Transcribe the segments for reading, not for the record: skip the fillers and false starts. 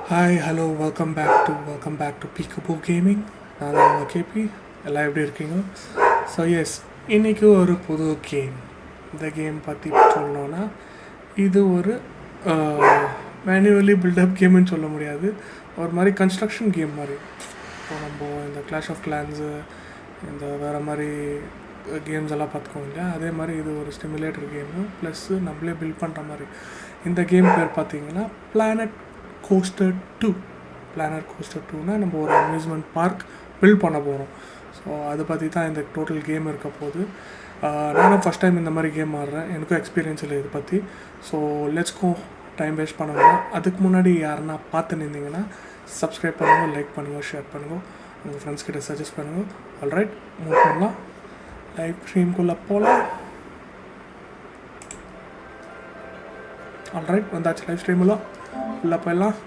Hi, hello, welcome back to Peekaboo Gaming. நான் தான் உங்கள் கேபி. எல்லாம் எப்படி இருக்கீங்க? ஸோ எஸ், இன்றைக்கி ஒரு புது கேம். இந்த கேம் பற்றி சொல்லணுன்னா இது ஒரு மேனுவலி பில்டப் கேம்னு சொல்ல முடியாது, ஒரு மாதிரி கன்ஸ்ட்ரக்ஷன் கேம் மாதிரி. இப்போ நம்ம இந்த கிளாஷ் ஆஃப் கிளான்ஸு, இந்த வேறு மாதிரி கேம்ஸ் எல்லாம் பார்த்துக்கோங்க இல்லையா, அதே மாதிரி இது ஒரு ஸ்டிமுலேட்டர் கேமு ப்ளஸ்ஸு நம்மளே பில்ட் பண்ணுற மாதிரி. இந்த கேம் பேர் பார்த்தீங்கன்னா பிளானட் கோஸ்டர் 2. பிளானட் கோஸ்டர் 2னா நம்ம ஒரு அம்யூஸ்மெண்ட் பார்க் பில்ட் பண்ண போகிறோம். ஸோ அதை பற்றி தான் இந்த டோட்டல் கேம் இருக்க போது. நானும் ஃபஸ்ட் டைம் இந்த மாதிரி கேம் ஆடுறேன், எனக்கும் எக்ஸ்பீரியன்ஸ் இல்லை இது பற்றி. So let's go, time waste பண்ண வேணாம். அதுக்கு முன்னாடி யாருன்னா பார்த்து நின்றீங்கன்னா சப்ஸ்கிரைப் பண்ணுங்கள், லைக் பண்ணுங்கள், ஷேர் பண்ணுங்கள், உங்கள் ஃப்ரெண்ட்ஸ் கிட்ட சஜஸ்ட் பண்ணுங்கள். ஆல்ரைட், மூவ் பண்ணலாம், லைவ் ஸ்ட்ரீம்குள்ளே போகலாம். ஆல்ரைட், வந்தாச்சு லைவ் ஸ்ட்ரீமில் உள்ளே போயிடலாம்.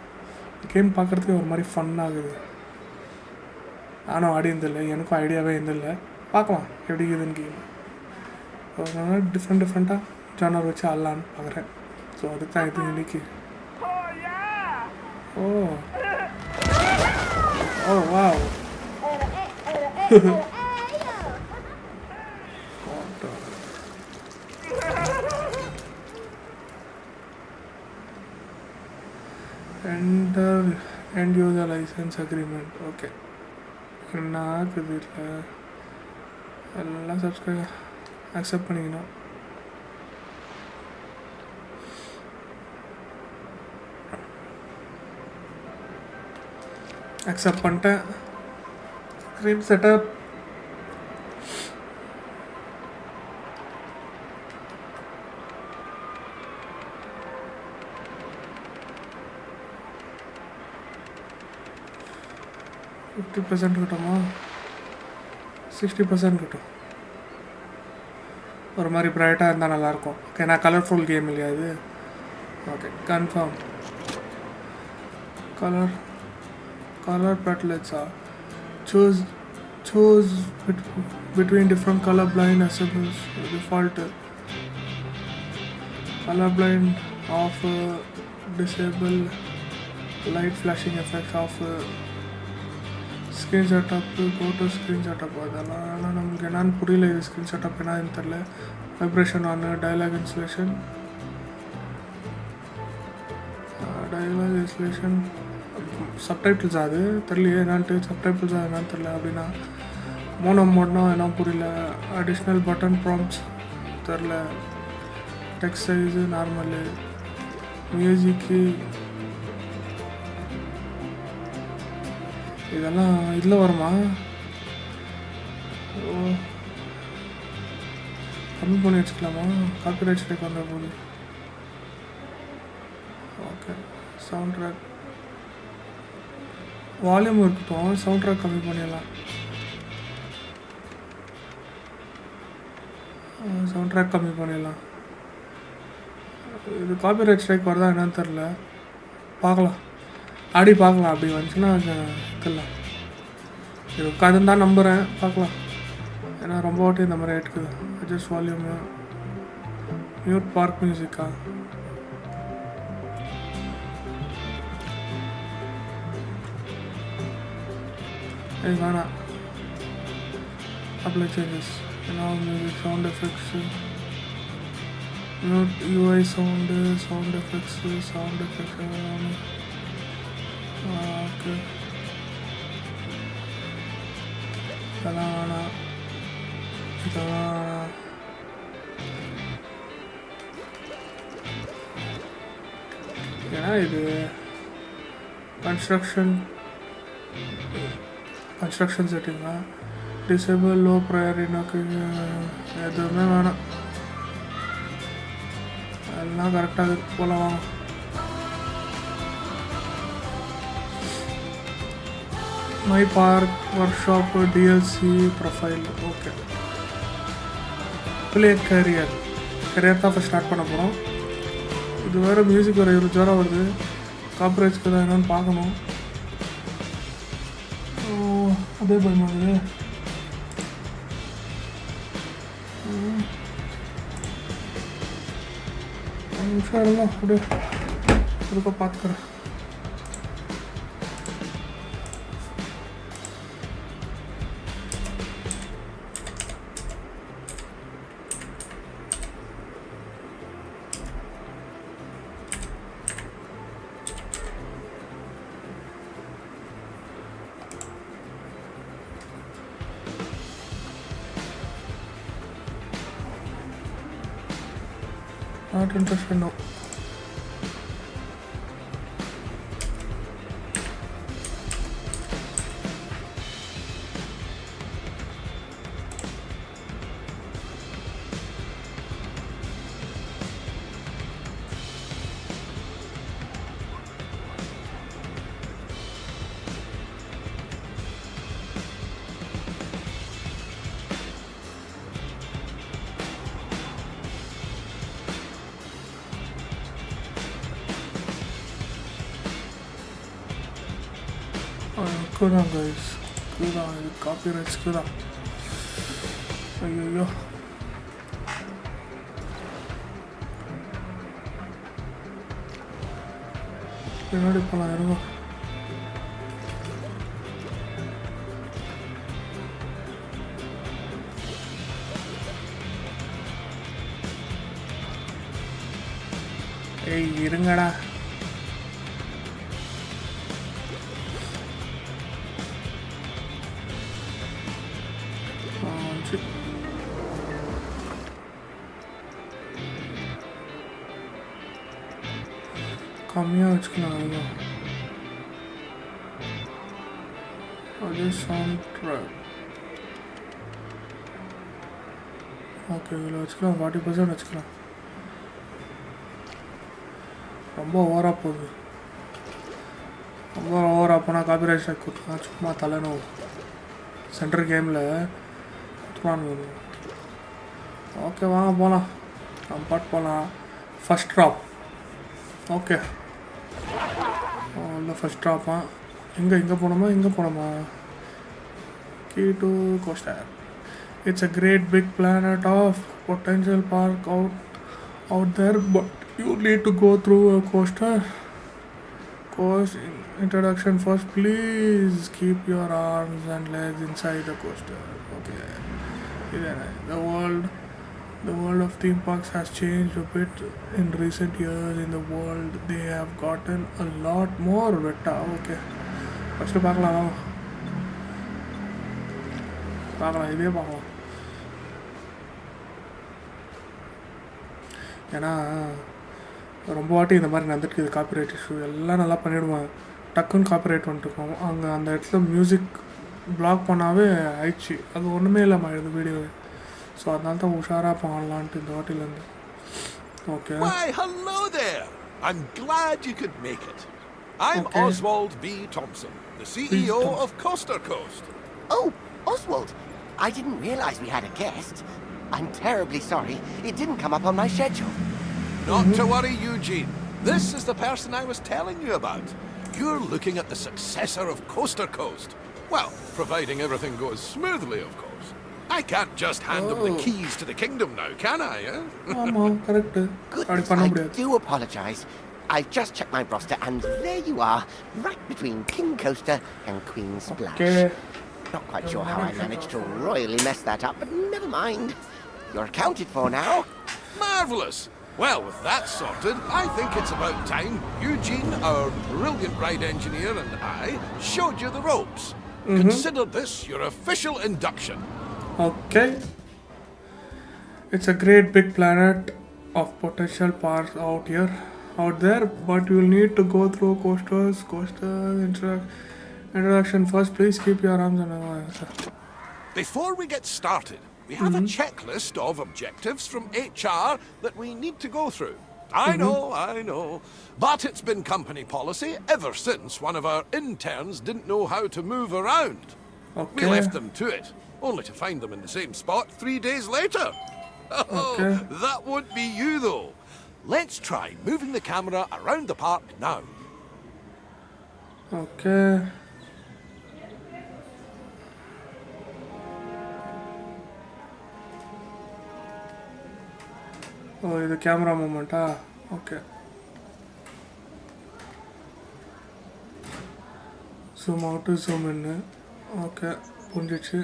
கேம் பார்க்குறதுக்கு ஒரு மாதிரி ஃபன் ஆகுது. நானும் ஆடி இருந்தில்லை, எனக்கும் ஐடியாவே இருந்தில்லை. பார்க்கலாம் எப்படி இருக்குதுன்னு கேம். அதனால டிஃப்ரெண்ட்டாக ஜானர் வச்சு ஆடலான்னு பார்க்குறேன். ஸோ அதுக்கு தான் இது இன்னைக்கு. ஓ wow. End user license agreement. Okay, என்ன ஆகுது இல்லை, எல்லாம் சப்ஸ்கிரைப் அக்செப்ட் பண்ணிக்கணும். அக்செப்ட் பண்ணிட்டேன். Screen setup. 50% கிட்டோமா, 60% கிட்டும். ஒரு மாதிரி ப்ரைட்டாக இருந்தால் நல்லாயிருக்கும். ஓகே, நான் கலர்ஃபுல் கேம் இல்லையா இது. Okay, confirm. கலர் பேட்லெட்ஸா, choose between different colour blind assembles. Default colour blind off, disable light flashing effect off, screen setup, photo screen setup. அதெல்லாம் ஆனால் நம்மளுக்கு என்னான்னு புரியல. இது ஸ்க்ரீன் செட்டப் என்னன்னு தெரில. Vibration on, dialogue installation, subtitles அது தெரியலையே என்னான்ட்டு. சப்டைட்டில்ஸாக என்னான்னு தெரில. அப்படின்னா மோனோ மோட்னா என்ன புரியல. அடிஷ்னல் பட்டன் ப்ராம்ப்ட்ஸ் தெரில. Text size normal. மியூசிக்கு இதெல்லாம் இதில் வருமா? ஓ, கம்மி பண்ணி வச்சுக்கலாமா? காப்பிரைட் ஸ்ட்ரைக் வந்த போது. ஓகே, சவுண்ட் ட்ராக் வால்யூம் இருக்கட்டும், சவுண்ட் ட்ராக் கம்மி பண்ணிடலாம். சவுண்ட் ட்ராக் கம்மி பண்ணிடலாம். இது காப்பிரைட் ஸ்ட்ரைக் வருதா என்னன்னு தெரில, பார்க்கலாம், ஆடி பார்க்கலாம். அப்படி வந்துச்சுன்னா தெரியல, இது உட்காதுன்னு தான் நம்புகிறேன். பார்க்கலாம், ஏன்னா ரொம்ப வாட்டி இந்த மாதிரி ஆகிட்டுக்குது. அட்ஜஸ்ட் வால்யூமு, மியூட் பார்க் மியூசிக்கா. இது வேணாம். அப்ளை சேஞ்சஸ், ஏன்னா music, sound effects, mute UI sound, sound effects. Okay, இதெல்லாம் வேணாம், இதெல்லாம் ஏன்னா இது கன்ஸ்ட்ரக்ஷன் செட்டிங்கா. டிசேபிள் லோ ப்ரையாரிட்டி எதுவுமே வேணாம், எல்லாம் கரெக்டாக போகலாம். வாங்க, my park workshop DLC profile. Okay, play career தான் ஃபஸ்ட் ஸ்டார்ட் பண்ண போகிறோம். இது வேறு மியூசிக் ஒரு 20 ஜோரம் வருது. காப்பிரைட்ஸ்க்கு தான் என்னன்னு பார்க்கணும். அதே பயமாகுது. நிமிஷம் இருங்க, அப்படியே இருக்க பார்த்துக்கிறேன். Not interested, no. Kuda guys, kuda, copyrights kuda. Ayyo. Enadi polam irunga. Hey, irungada. கம்மியாக வச்சுக்கலாம் அதுதான். அதே சவுண்ட் ட்ராக். ஓகே இதில் வச்சுக்கலாம் 40% வச்சுக்கலாம். ரொம்ப ஓவராக போகுது. ரொம்ப ஓவராக போனால் காப்பிரைட் ஸ்ட்ரைக் கொடுத்துக்கலாம். சும்மா தலைநோவு சென்ட்ரல் கேமில் கொடுத்துருவான்னு. ஓகே வாங்க போகலாம். நம்ம பாட்டு போகலாம். First drop. ஓகே இல்லை ஃபஸ்ட் ட்ராப்பா. எங்கே போனோமா key to coaster. It's a great big planet of potential park out there but you need to go through a coaster. Course introduction first, please keep your arms and legs inside the coaster. Okay. The world of theme parks has changed a bit in recent years. In the world, they have gotten a lot more better. Okay. First பார்க்கலாம். இதே பார்க்கலாம். ஏன்னா ரொம்ப வாட்டி இந்த மாதிரி நடந்துட்டு இது காப்பிரைட் இஷ்யூ எல்லாம் நல்லா பண்ணிவிடுவேன். டக்குன்னு காப்பிரைட் வந்துட்டுருக்கோம். அங்கே அந்த இடத்துல மியூசிக் பிளாக் பண்ணாவே ஆயிடுச்சு. அது ஒன்றுமே இல்லாமல் ஆயிடுது வீடியோவே. ஸோ அதனால தான் உஷாராக பண்ணலான்ட்டு இந்த வாட்டிலேருந்து. Okay. Why, hello there. I'm glad you could make it. I'm Oswald B. Thompson, the CEO of Coaster Coast. Oh, Oswald. I didn't realize we had a guest. I'm terribly sorry. It didn't come up on my schedule. Not to worry, Eugene. This is the person I was telling you about. You're looking at the successor of Coaster Coast. Well, providing everything goes smoothly, of course. I can't just hand them the keys to the kingdom now, can I? Correct. Goodness, I do apologize. I've just checked my roster, and there you are, right between King Coaster and Queen Splash. Okay. Not quite sure how I managed to royally mess that up, but never mind. You're accounted for now. Marvellous! Well, with that sorted, I think it's about time Eugene, our brilliant ride engineer, and I showed you the ropes. Consider this your official induction. Okay. It's a great big planet of potential parks out there, but you'll need to go through coasters, introduction first. Please keep your arms on. Before we get started, we have a checklist of objectives from HR that we need to go through. I know. But it's been company policy ever since one of our interns didn't know how to move around. Okay. We left them to it, only to find them in the same spot 3 days later. Okay. That won't be you, though. Let's try moving the camera around the park now. Okay. Oh, the camera movement. Okay. Zoom out to zoom in. Okay. Pundichu.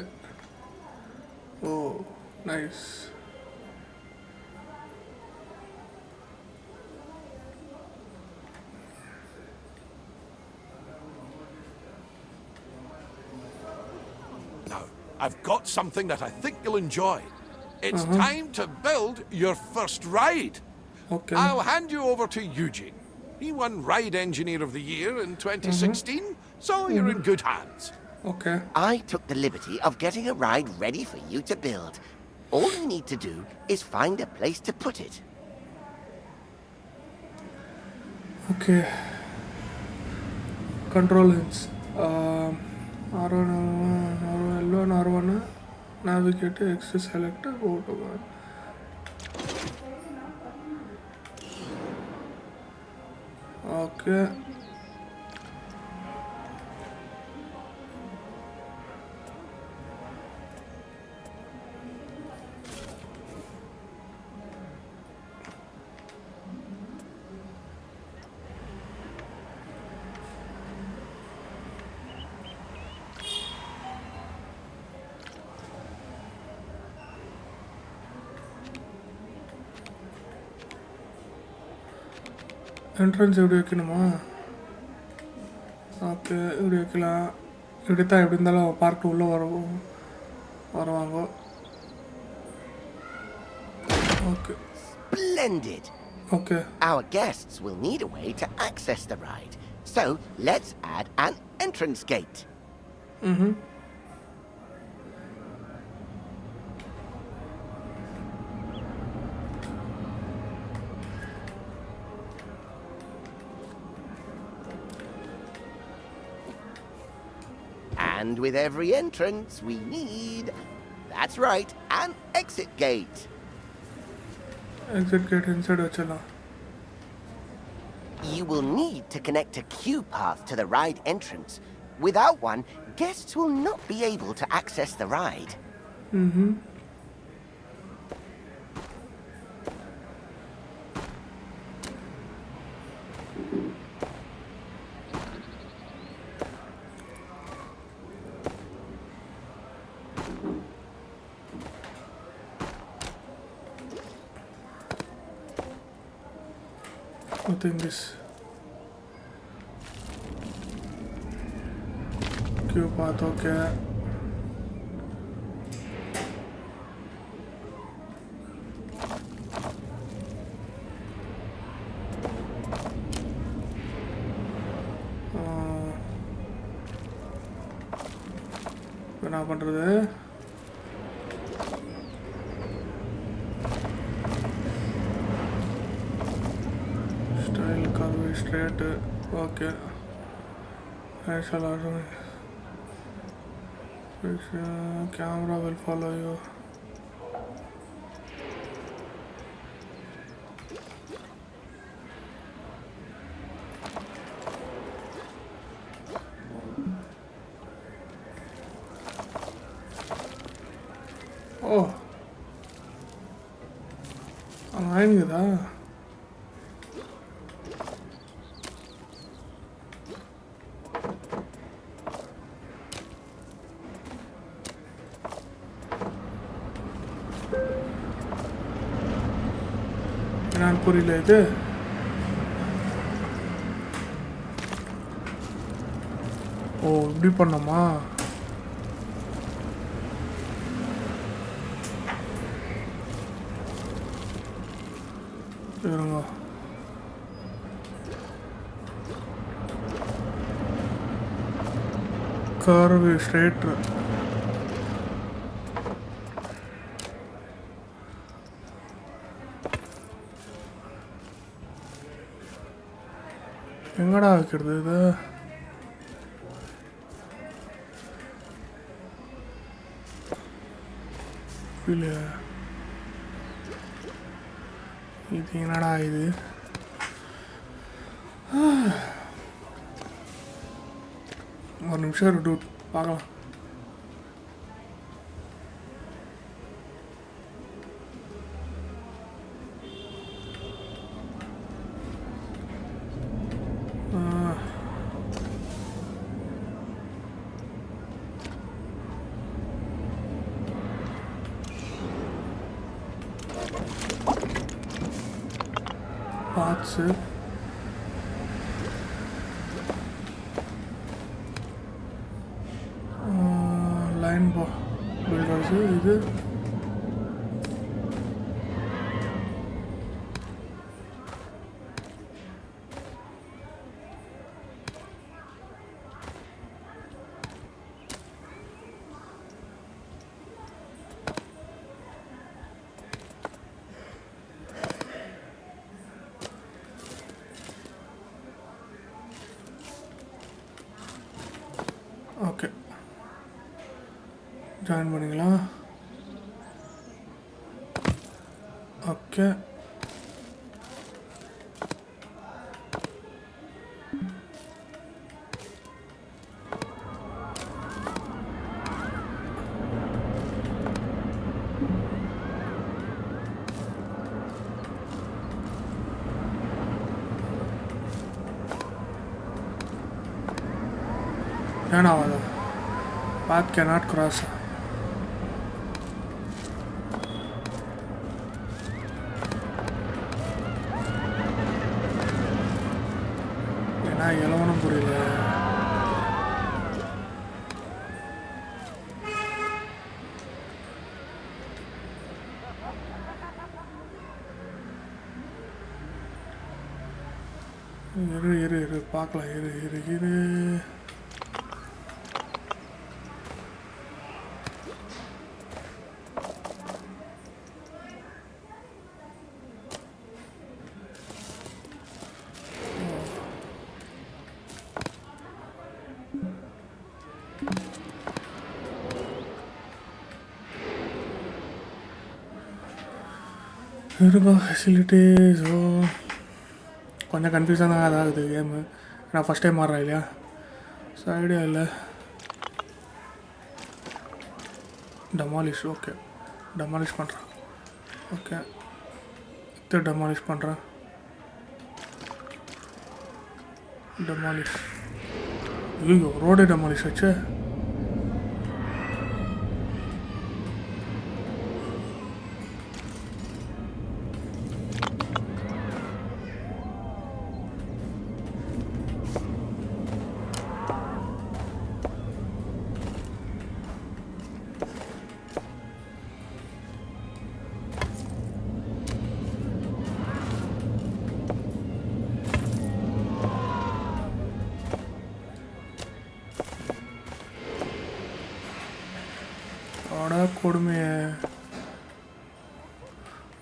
Oh, nice. Now, I've got something that I think you'll enjoy. It's time to build your first ride. Okay. I'll hand you over to Eugene. He won Ride Engineer of the Year in 2016, so you're in good hands. Okay. I took the liberty of getting a ride ready for you to build. All you need to do is find a place to put it. Okay. Control hints. R1, R1, navigate, X select, go to one. Okay. Entrance எப்படி வைக்கணுமா? Okay இப்படி வைக்கலாம். இப்படி தான் எப்படி இருந்தாலும் park உள்ளே வருவாங்க. Okay. Splendid. Okay. Our guests will need a way to access the ride, so let's add an entrance gate. And with every entrance, we need, that's right, an exit gate. Exit gate inside வச்சலாம். You will need to connect a queue path to the ride entrance. Without one, guests will not be able to access the ride. Nothing this. Queue path, okay. என்ன பண்றது? Straight, okay. I shall also. Camera will follow you. Oh, I'm hanging there. நான் புரியல இது. ஓ இப்படி பண்ணோமா? இருங்க. Curve straight. எங்கடா வைக்கிறது இது? இல்லையா இது என்னடா இது? ஒரு நிமிஷம் இரு டூட், பார்க்கலாம். பார்ட்ஸு லைன் பில்டர்ஸு இது ஜாயின் பண்ணிக்கலாம். ஓகே, ஏனாவாதா path cannot cross. ஏன்னா எலவனும் புரியல. இரு பார்க்கலாம். இரு இருப்பா ஃபெசிலிட்டிஸ். கொஞ்சம் கன்ஃபியூஸாக தான் அதாகுது கேமு. நான் ஃபஸ்ட் டைம் மாறுறேன் இல்லையா, ஸோ ஐடியா இல்லை. டெமாலிஷ். ஓகே, டெமாலிஷ் பண்ணுறேன். ஓகே, டெமாலிஷ் பண்ணுறேன். டெமாலிஷ். ஐயோ, ரோடே டெமாலிஷ் ஆச்சு. கொடுமையை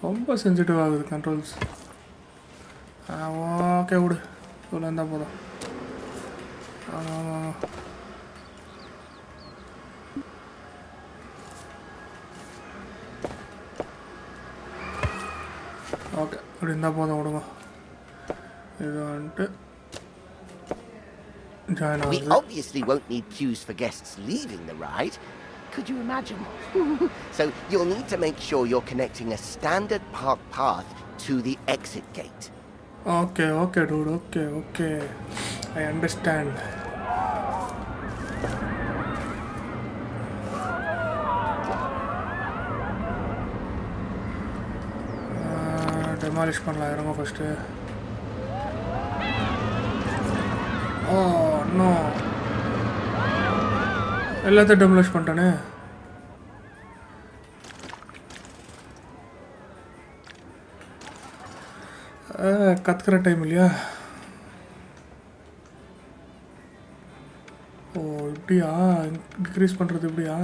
ரொம்ப சென்சிட்டிவ் ஆகுது கண்ட்ரோல்ஸ். ஓகே விடு, இவ்வளோ இருந்தால் போதும். ஓகே, இப்படி இருந்தால் போதும், விடுங்க. இது வந்துட்டு ஜாயின் We ஆகுது. obviously won't need queues for guests leaving the ride. Could you imagine? So you'll need to make sure you're connecting a standard park path to the exit gate. Okay, dude. Okay. I understand. Demolish பண்ணலாம். இறங்க first. Oh no. எல்லாத்தையும் demolish பண்ணிட்டானே. கத்துக்கிற time இல்லையா? ஓ இப்படியா increase பண்ணுறது? இப்படியா?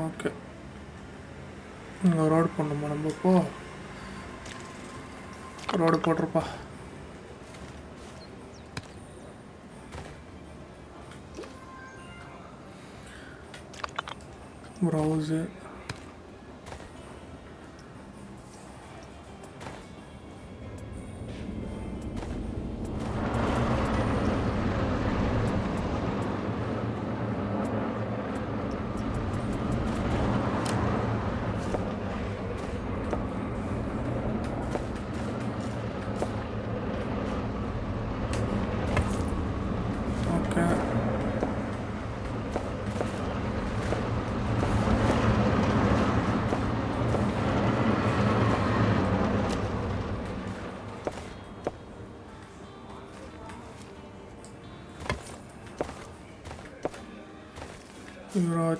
Okay, இங்கே road போடணுமா நம்ம? இப்போ ரோடு போட்டிருப்பா. ப்ரௌஸு.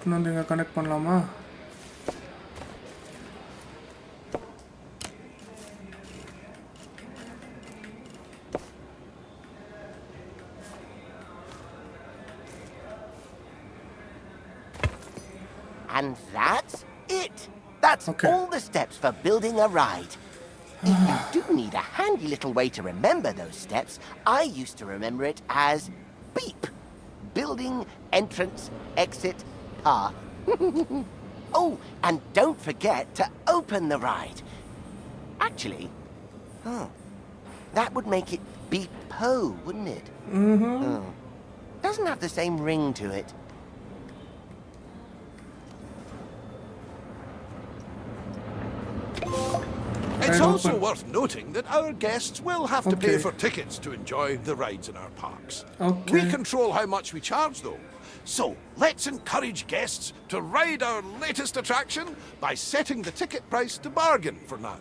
இன்னொன்று இங்கே கனெக்ட் பண்ணலாமா? And that's it. That's Okay. all the steps for building a ride. If you do need a handy little way to remember those steps, I used to remember it as BEEP. Building, entrance, exit, path. Oh, and don't forget to open the ride. Actually, that would make it beep-po, wouldn't it? Doesn't have the same ring to it. It's Right, also open. worth noting that our guests will have to pay for tickets to enjoy the rides in our parks. Okay. We control how much we charge, though. So let's encourage guests to ride our latest attraction by setting the ticket price to bargain for now.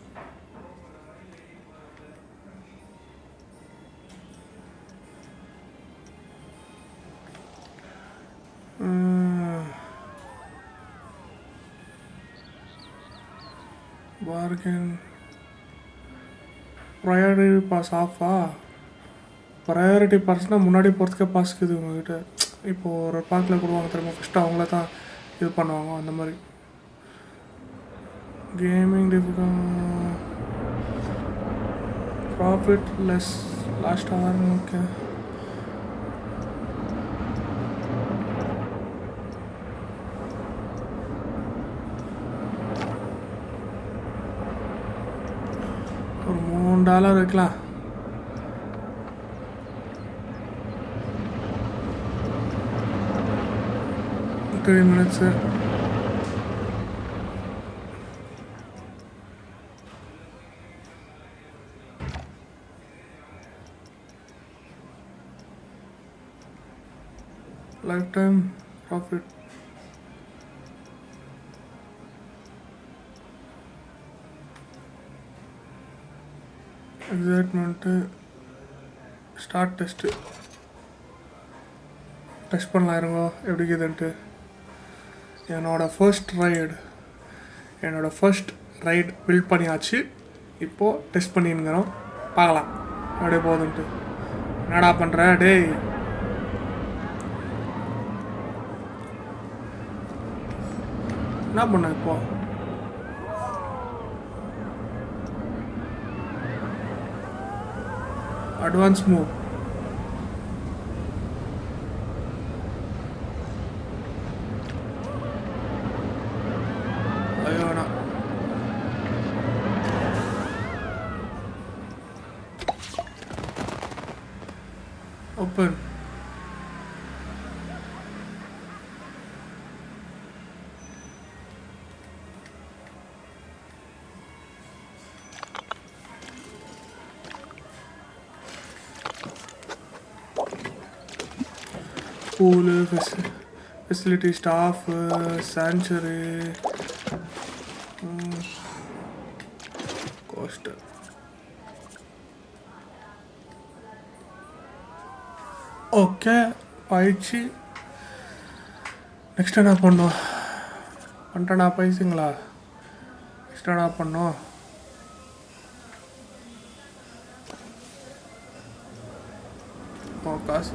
Bargain. Priority pass ஆஃபா priority பாஸ்னால் முன்னாடி போகிறதுக்கே பாஸ்க்குது உங்ககிட்ட. இப்போது ஒரு பார்க்கில் கொடுவாங்க தெரியுமா, first அவங்கள தான் இது பண்ணுவாங்க அந்த மாதிரி. Gaming profit less last hour. Okay, ஒரு $3 வைக்கலாம். Three minutes. Lifetime profit. Excitement. Start test. Test பண்ணலாம் இருங்கோ எப்படி இருக்குதுன்ட்டு. என்னோடய ஃபர்ஸ்ட் ரைடு பில்ட் பண்ணியாச்சு. இப்போது டெஸ்ட் பண்ணிங்கிறோம், பார்க்கலாம் அப்படியே போகுதுன்ட்டு. என்னடா பண்ணுற டேய்? என்ன பண்ண இப்போ? Advance move. Open. Pool, facility staff, sanctuary, coaster. Okay ஆயிடுச்சு. நெக்ஸ்ட் என்ன பண்ணோம்? பண்ணிட்டேண்ணா பைசுங்களா? நெக்ஸ்ட் என்ன பண்ணோம்? காசு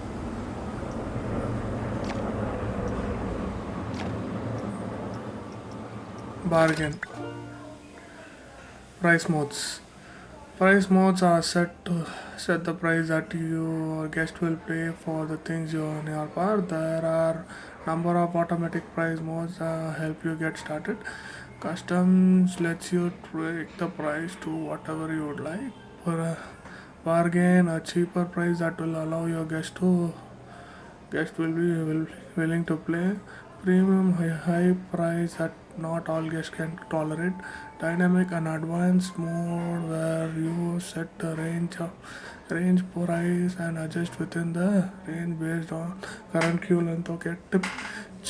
bargain. Price modes. Price modes are set to set the price that your guest will pay for the things in your park. There are number of automatic price modes help you get started. Customs lets you tweak the price to whatever you would like. For a bargain, a cheaper price that will allow your guest will be willing to pay. Premium high price that not all guests can tolerate. Dynamic and advanced mode where you set the range price and adjust within the range based on current queue length. Okay, tip: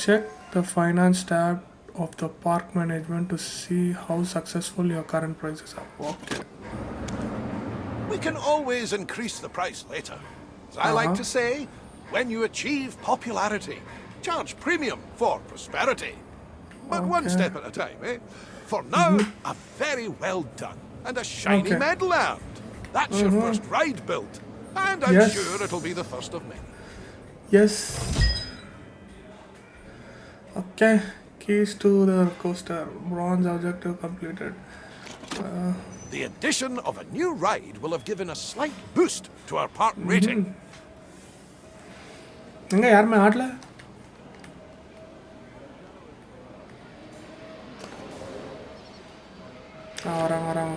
check the finance tab of the park management to see how successful your current prices are. Okay. We can always increase the price later. As I like to say, when you achieve popularity, charge premium for prosperity. But one step at a time, eh? For now, a very well done and a shiny medal earned. That's your first ride built, and I'm sure it'll be the first of many. Yes. Okay, keys to the coaster. Bronze objective completed. The addition of a new ride will have given a slight boost to our park rating. எங்க யாருமே ஆடல? வராங்க.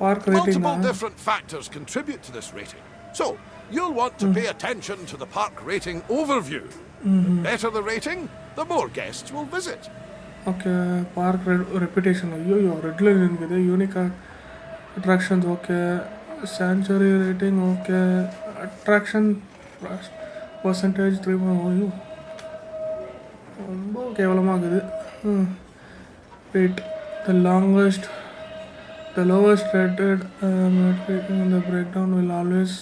Park rating. Multiple different factors contribute to this rating. So, you'll want to pay attention to the park rating overview. The better the rating, the more guests will visit. Okay, park reputation. Yo, red line இருக்குது. Unique attractions okay. Sanctuary rating okay. Attraction percentage 3.0. ரொம்ப கேவலமாகுது. Wait, the lowest rated metric in the breakdown will always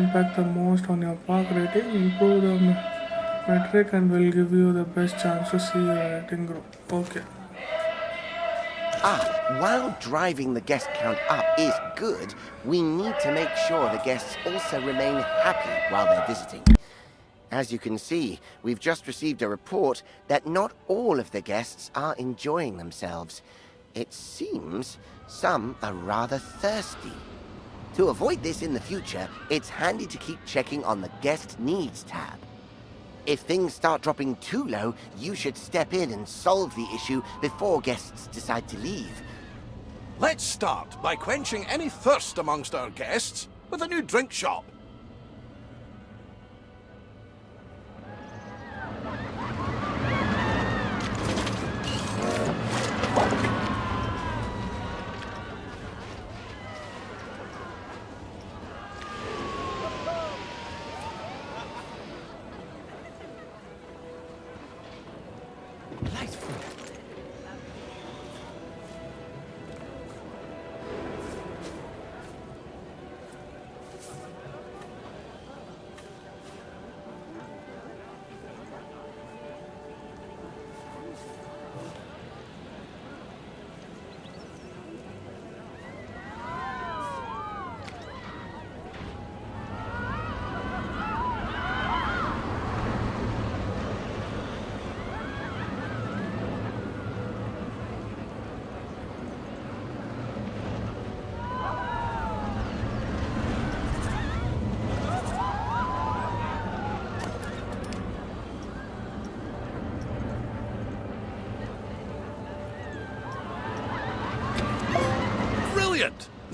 impact the most on your park rating. Improve the metric and will give you the best chance to see your rating grow. Okay. While driving the guest count up is good, we need to make sure the guests also remain happy while they're visiting. As you can see, we've just received a report that not all of the guests are enjoying themselves. It seems some are rather thirsty. To avoid this in the future, it's handy to keep checking on the guest needs tab. If things start dropping too low, you should step in and solve the issue before guests decide to leave. Let's start by quenching any thirst amongst our guests with a new drink shop.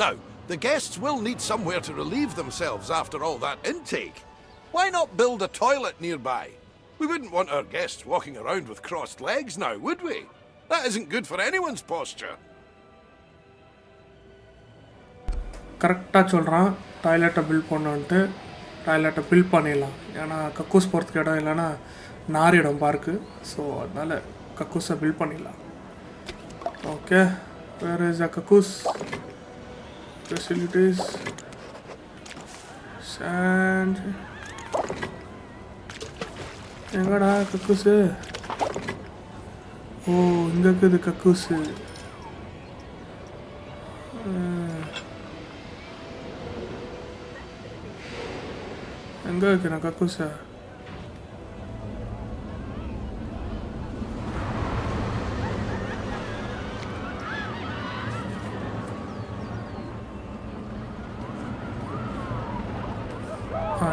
Now, the guests will need somewhere to relieve themselves after all that intake. Why not build a toilet nearby? We wouldn't want our guests walking around with crossed legs now, would we? That isn't good for anyone's posture. கரெக்டாக சொல்கிறான். டாய்லெட்டை build பண்ணோன்ட்டு டாய்லெட்டை build பண்ணிடலாம். ஏன்னா கக்கூஸ் போகிறதுக்கு இடம் இல்லைன்னா நாரிடம் park. So அதனால் கக்கூஸை பில்ட் பண்ணிடலாம். ஓகே, வேர் இஸ் த கக்கூஸ் facilities sand. எங்கடா கக்கூஸு? ஓ, இங்கே இருக்குது கக்கூஸு. எங்கே இருக்கு நான் கக்கூஸை?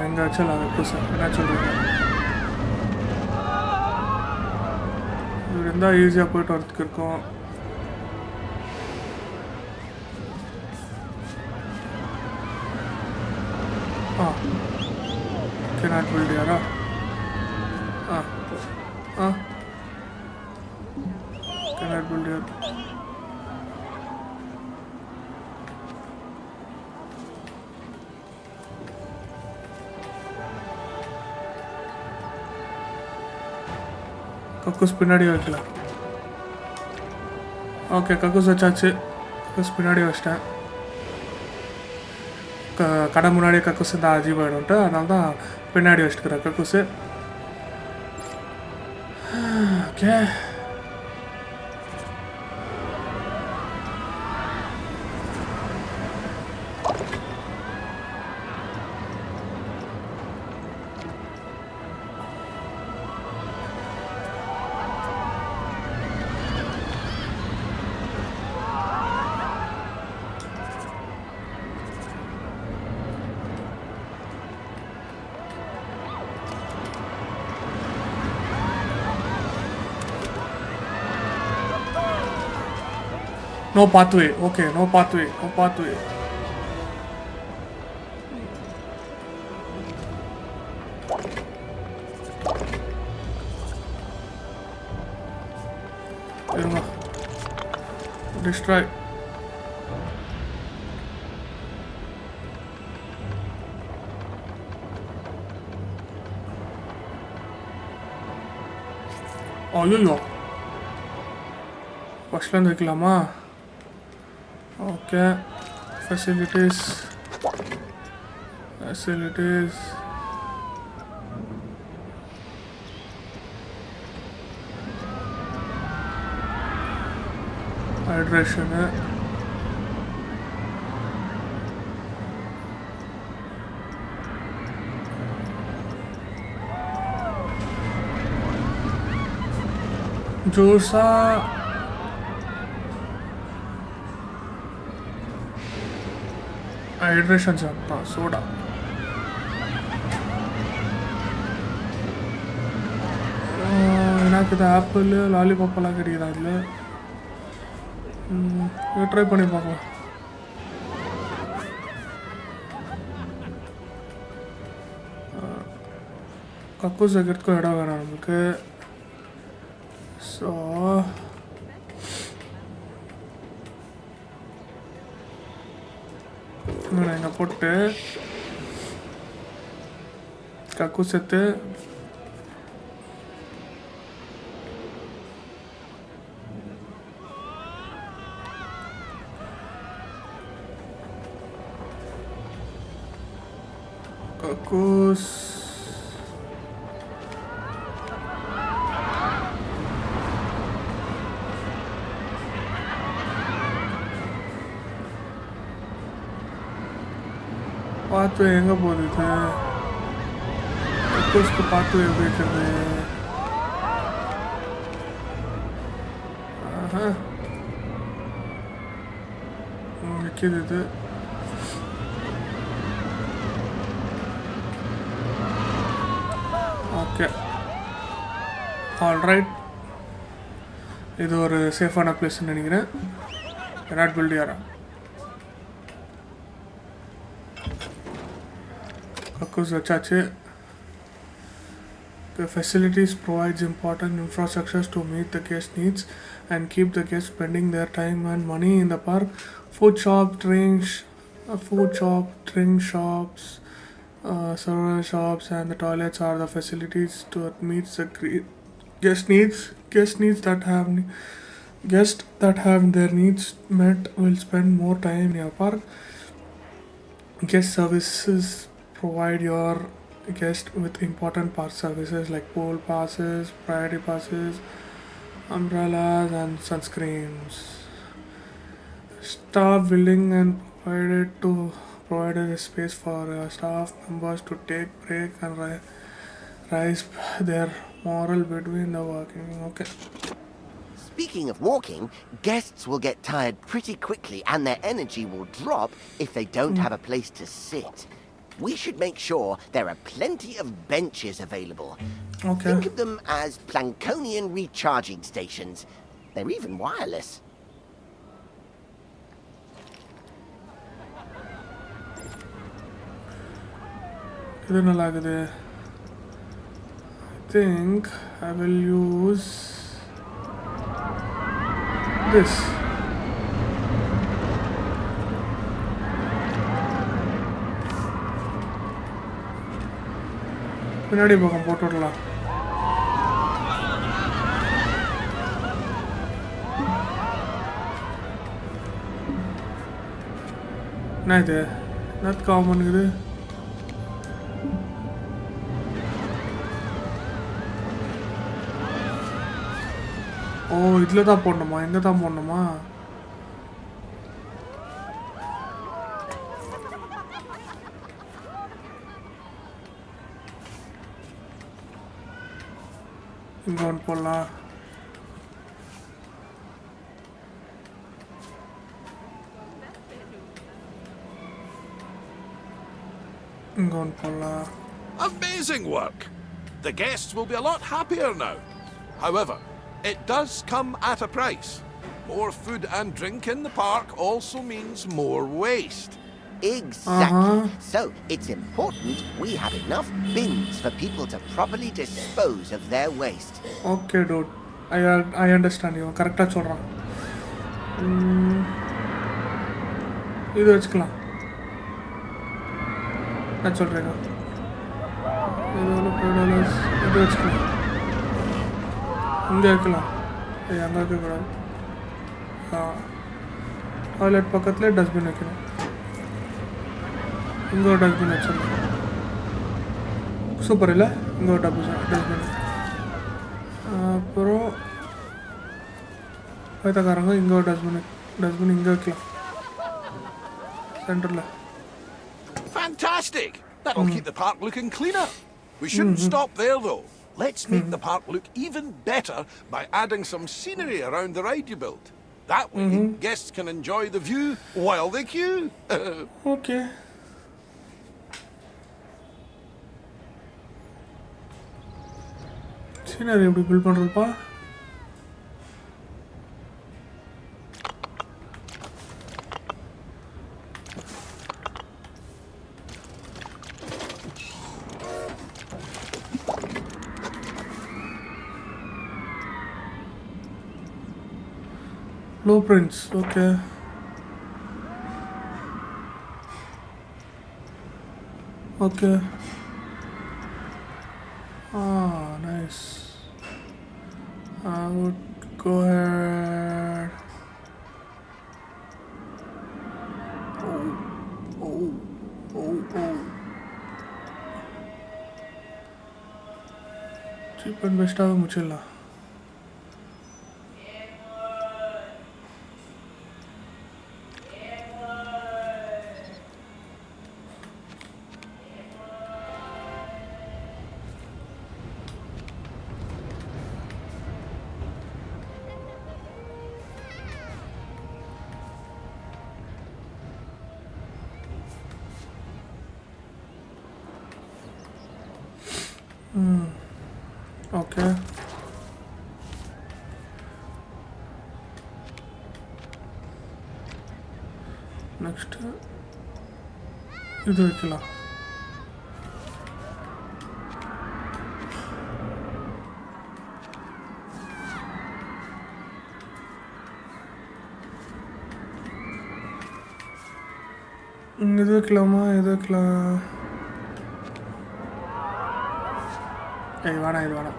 எங்கே ஆக்சுவலாக கக்கூஸை என்ன சொல்கிறீங்க? இது இருந்தால் ஈஸியாக போய்ட்டு வரதுக்கு இருக்கும். cannot build here. Cannot build here. கக்கூஸ் பின்னாடி வைக்கலாம். ஓகே, கக்கூஸ் வச்சாச்சு. கக்கூஸ் பின்னாடி வச்சிட்டேன். கடை முன்னாடியே கக்கூஸ் தான் அஜீவாயிடும்ட்டு, அதனால தான் பின்னாடி வச்சுக்கிறேன் கக்கூஸு. Okay, No pathway. Okay, no pathway. No pathway. இருங்க. Destroy. ஐயோ ஃபஸ்ட்லேருந்து வைக்கலாமா? ஓகே. ஃபெசிலிட்டிஸ் ஹைட்ரேஷனு ஜூஸா ஹைட்ரேஷன் சாப்பிட்டா சோடா எனக்கு இது ஆப்பிள் லாலிபாப்பெல்லாம் கிடைக்குதா அதில் ட்ரை பண்ணி பார்க்கலாம் கக்கூஸ் வைக்கிறதுக்கும் இடம் வேணும் நமக்கு ஸோ இங்கே போட்டு கக்கூஸ் எடுத்து கக்கூஸ் பார்த்து எங்கே போகுது இது கக்கூஸ்க்கு பார்த்து எப்படி இருக்குது நிற்கிது இது ஓகே ஆல்ரைட் இது ஒரு சேஃபான பிளேஸ்ன்னு நினைக்கிறேன் நாட் பில்டியாரா கக்கூஸ் வச்சாச்சு The facilities provides important infrastructures to meet the guest needs and keep the guests spending their time and money in the park. Food shop, drink shops, server shops, and the toilets are the facilities to meet the guest needs. Guests that have their needs met will spend more time in your park. Guest services provide your guest with important park services like pool passes, priority passes, umbrellas, and sunscreens. Staff willing and provided a space for staff members to take break and rise their moral between the walking. Okay. Speaking of walking, guests will get tired pretty quickly and their energy will drop if they don't have a place to sit. We should make sure there are plenty of benches available. Okay. Think of them as Plankonian recharging stations. They're even wireless. இது நல்லா இருக்குது. I think I will use this. பின்னாடி பக்கம் போட்டு விடலாம். என்ன இது என்ன காமன் இது ஓ இதில் தான் போடணுமா இங்கே தான் போடணுமா இங்கே ஒன்று போடலாம் இங்கே ஒன்று போடலாம் Amazing work! The guests will be a lot happier now. However, it does come at a price. More food and drink in the park also means more waste. Exactly. So it's important we have enough bins for people to properly dispose of their waste. Okay, dude. I understand you. கரெக்டாக சொல்கிறான். இது வச்சுக்கலாம். நான் சொல்கிறேங்க. இது ஒரு $5. இது வச்சுக்கலாம். இங்கே வைக்கலாம். அங்கே வைக்கக்கூடாது. டாய்லெட் பக்கத்துலேயே டஸ்ட்பின் வைக்கணும். இங்கே ஒரு டஸ்ட்பின் வச்சிடலாம். சூப்பர் இல்லை? இங்கே ஒரு டஸ்ட்பின். அப்புறம் பைத்தக்காரங்க இங்கே ஒரு டஸ்ட்பின் இங்கே வைக்கலாம் சென்டரில். Fantastic! That'll keep the park looking cleaner. We shouldn't stop there though. Let's make the park look even better by adding some scenery around the ride you built. That way, guests can enjoy the view while they queue. Okay. Scenery எப்படி build பண்ணுறதுப்பா? Blueprints, okay. Okay. Nice. I would go ahead. Cheap and best ஆக முடிச்சிடலாம். Okay. Next, இது வைக்கலாம். இது வைக்கலாமா? இது வைக்கலாம். இது வேணாம், இது வேணாம்.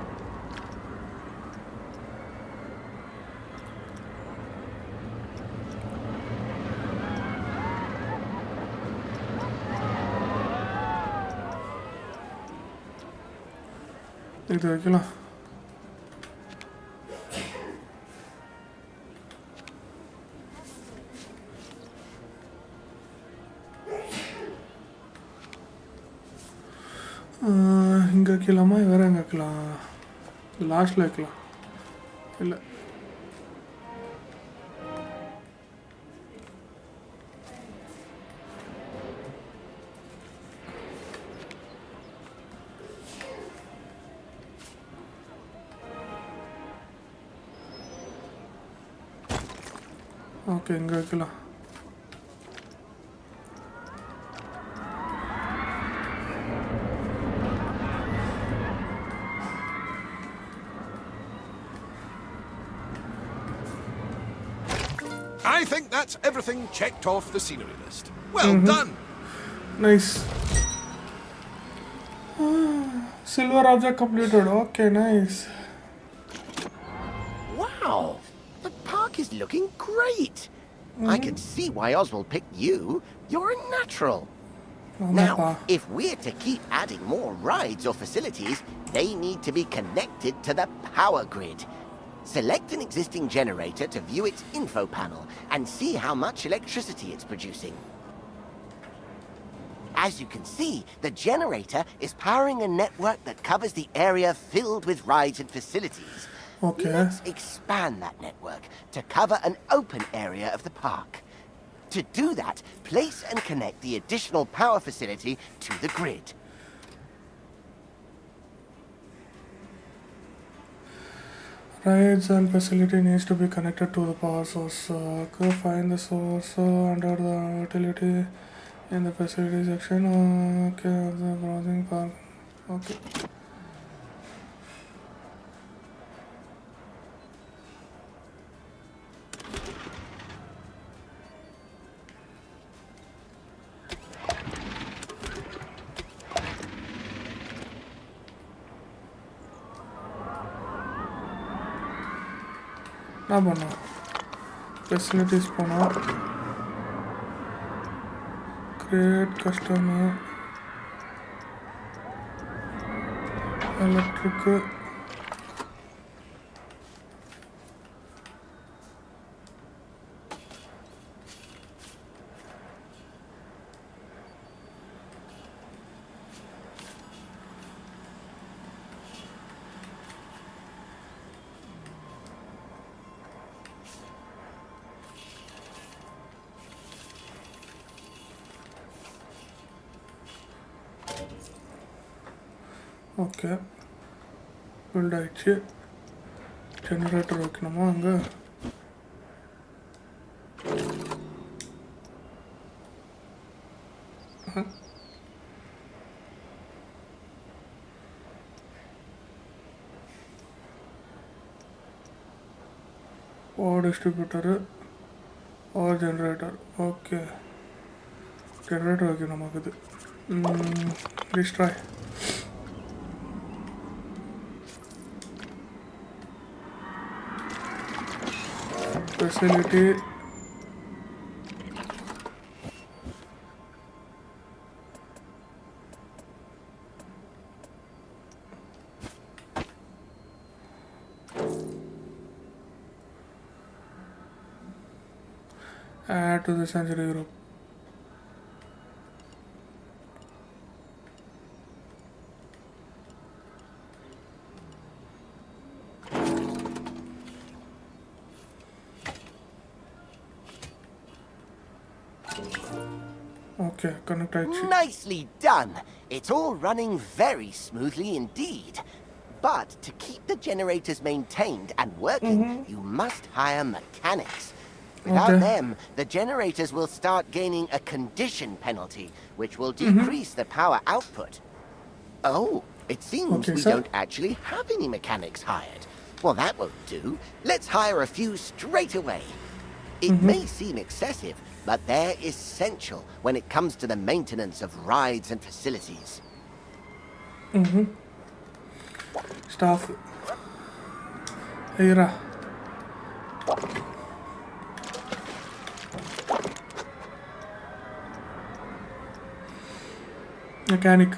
இது வைக்கலாம். இங்கே வைக்கலாமா? வேறு எங்கே வைக்கலாம்? லாஸ்ட்டில் வைக்கலாம். இல்லை, ஓகே, இங்கே வைக்கலாம். I think that's everything checked off the scenery list. Well done! Nice. Silver object completed. Okay, nice. Wow! The park is looking great! I can see why Oswald picked you. You're a natural. Now, if we're to keep adding more rides or facilities, they need to be connected to the power grid. Select an existing generator to view its info panel and see how much electricity it's producing. As you can see, the generator is powering a network that covers the area filled with rides and facilities. Okay. Let's expand that network to cover an open area of the park. To do that, place and connect the additional power facility to the grid. Rides and facility needs to be connected to the power source. Okay, find the source under the utility in the facility section. Okay, the browsing park. Okay. என்ன பண்ணோம் facilities போனோம் create customer electric okay build ஆயிடுச்சு generator வைக்கணுமா அங்கே power distributor power generator okay generator வைக்கணும் நமக்கு இது destroy facility add to the sensory group. Okay, connect ஆயிடுச்சு. Nicely done. It's all running very smoothly indeed. But to keep the generators maintained and working, you must hire mechanics. Without them, the generators will start gaining a condition penalty, which will decrease the power output. Oh, it seems we don't actually have any mechanics hired. Well, that won't do. Let's hire a few straight away. It may seem excessive, but they're essential when it comes to the maintenance of rides and facilities. Staff. Here. Mechanic.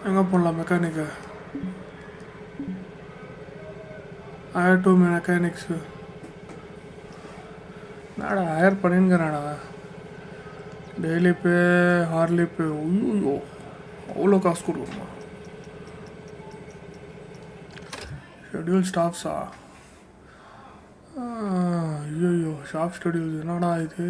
எங்கே போடலாம் mechanic higher two mechanics நாடா higher பண்ணிருங்கிறாடா daily பே Harley பே ஐயோ அவ்வளோ காசு கொடுக்குமா schedule ஸ்டாஃப்ஸா ஐயோ shop schedules என்னடா இது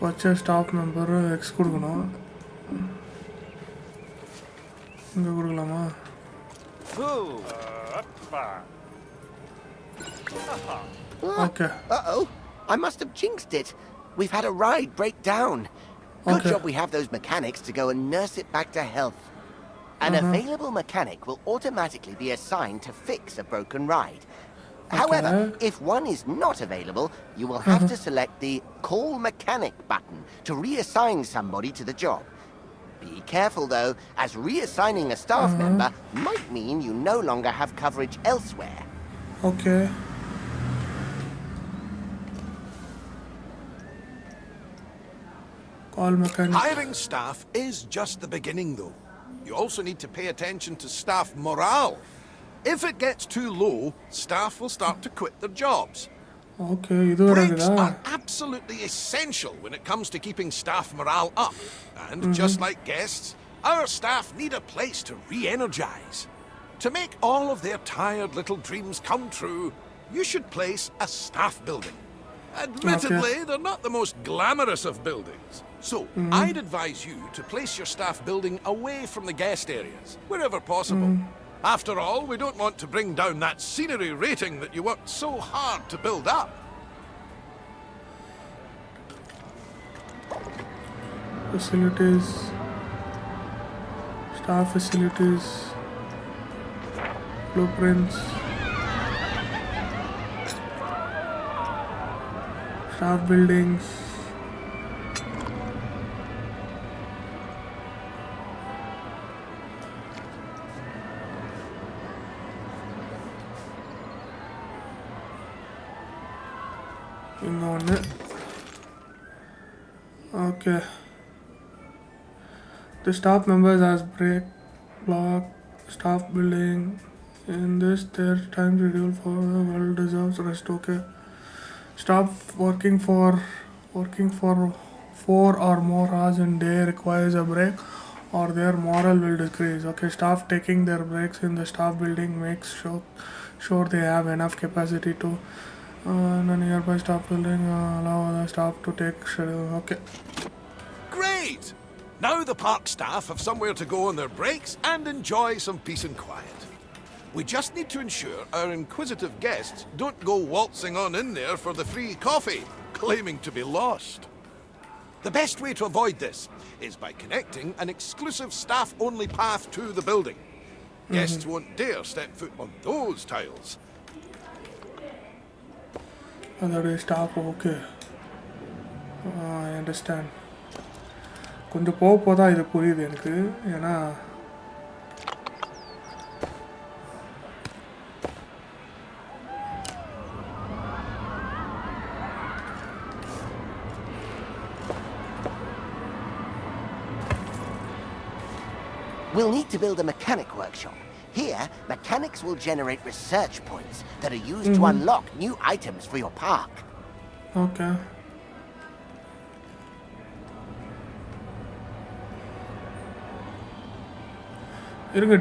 பச்சை ஸ்டாஃப் மெம்பர் எக்ஸ் கொடுக்கணும் இங்கே கொடுக்கலாமா Okay. Uh-oh. I must have jinxed it. We've had a ride break down. Good job we have those mechanics to go and nurse it back to health. An available mechanic will automatically be assigned to fix a broken ride. However, if one is not available, you will have to select the Call Mechanic button to reassign somebody to the job. Be careful though, as reassigning a staff member might mean you no longer have coverage elsewhere. Okay. Call mechanic. Hiring staff is just the beginning though. You also need to pay attention to staff morale. If it gets too low, staff will start to quit their jobs. Okay இது வேற Breaks இருக்குதா are absolutely essential when it comes to keeping staff morale up. And just like guests, our staff need a place to re-energize. To make all of their tired little dreams come true, you should place a staff building. Admittedly, they're not the most glamorous of buildings. So, I'd advise you to place your staff building away from the guest areas, wherever possible. After all, we don't want to bring down that scenery rating that you worked so hard to build up. Facilities, staff facilities, blueprints, staff buildings. இங்க ஒன்று okay. The staff members as break, block, staff building. In this, their time schedule for the well deserves rest. Okay. Staff working for 4 or more hours in day requires a break, or their morale will decrease. Okay. Staff taking their breaks in the staff building makes sure they have enough capacity to. In a nearby staff building, allow the staff to take schedule. Okay. Great! Now the park staff have somewhere to go on their breaks and enjoy some peace and quiet. We just need to ensure our inquisitive guests don't go waltzing on in there for the free coffee, claiming to be lost. The best way to avoid this is by connecting an exclusive staff-only path to the building. Guests won't dare step foot on those tiles. அதோடைய staff okay I understand கொஞ்சம் போக தான் இது புரியுது எனக்கு ஏன்னா We'll need to build a mechanic workshop. Here, mechanics will generate research points that are used to unlock new items for your park. Okay இருங்க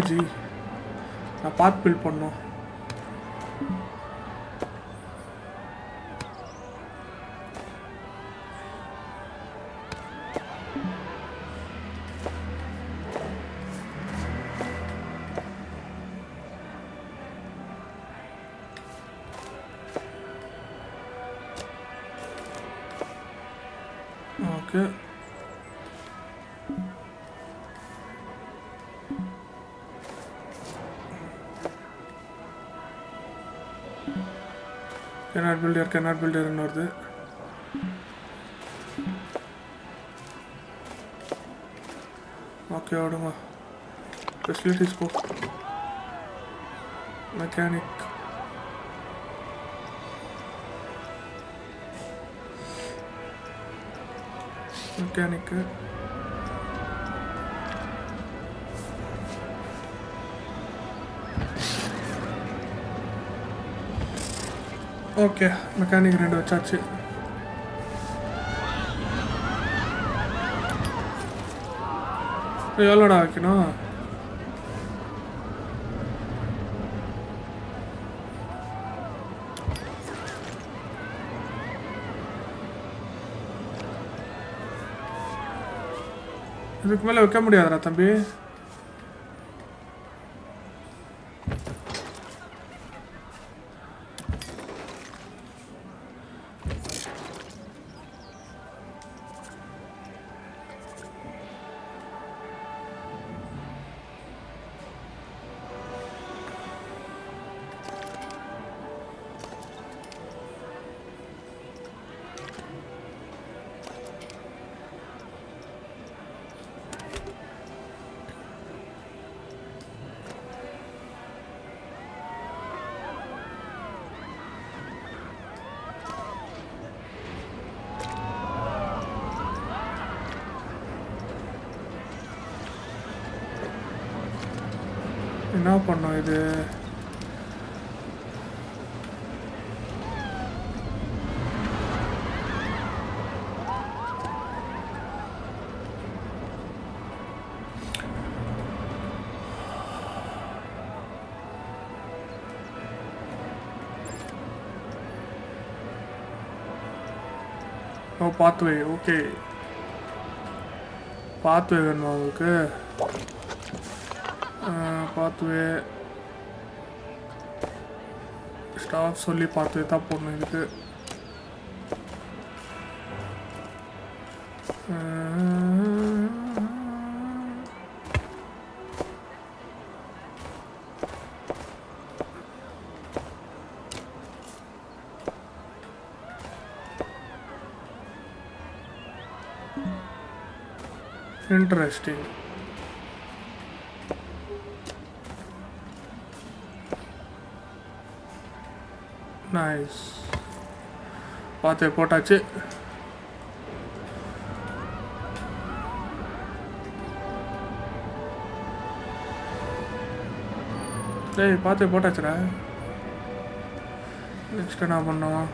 G நான் பார்ட் பில்ட் பண்ணோம் ஓகே cannot build here வருது okay விடுங்க facilities போ mechanic okay mechanic 2 வச்சாச்சு எவ்வளோடா வைக்கணும் இதுக்கு மேலே வைக்க முடியாதுடா தம்பி என்ன பண்ணோம் இது ஓ பாத்வே ஓகே பாத்வே வேணுமா உங்களுக்கு பாத்வே ஸ்டாஃப் சொல்லி பாத்வே தான் போடணும் இதுக்கு interesting nice பாத்து போட்டாச்சு டேய் பாத்து போட்டாச்சுடா நெக்ஸ்ட் என்ன பண்ணோம்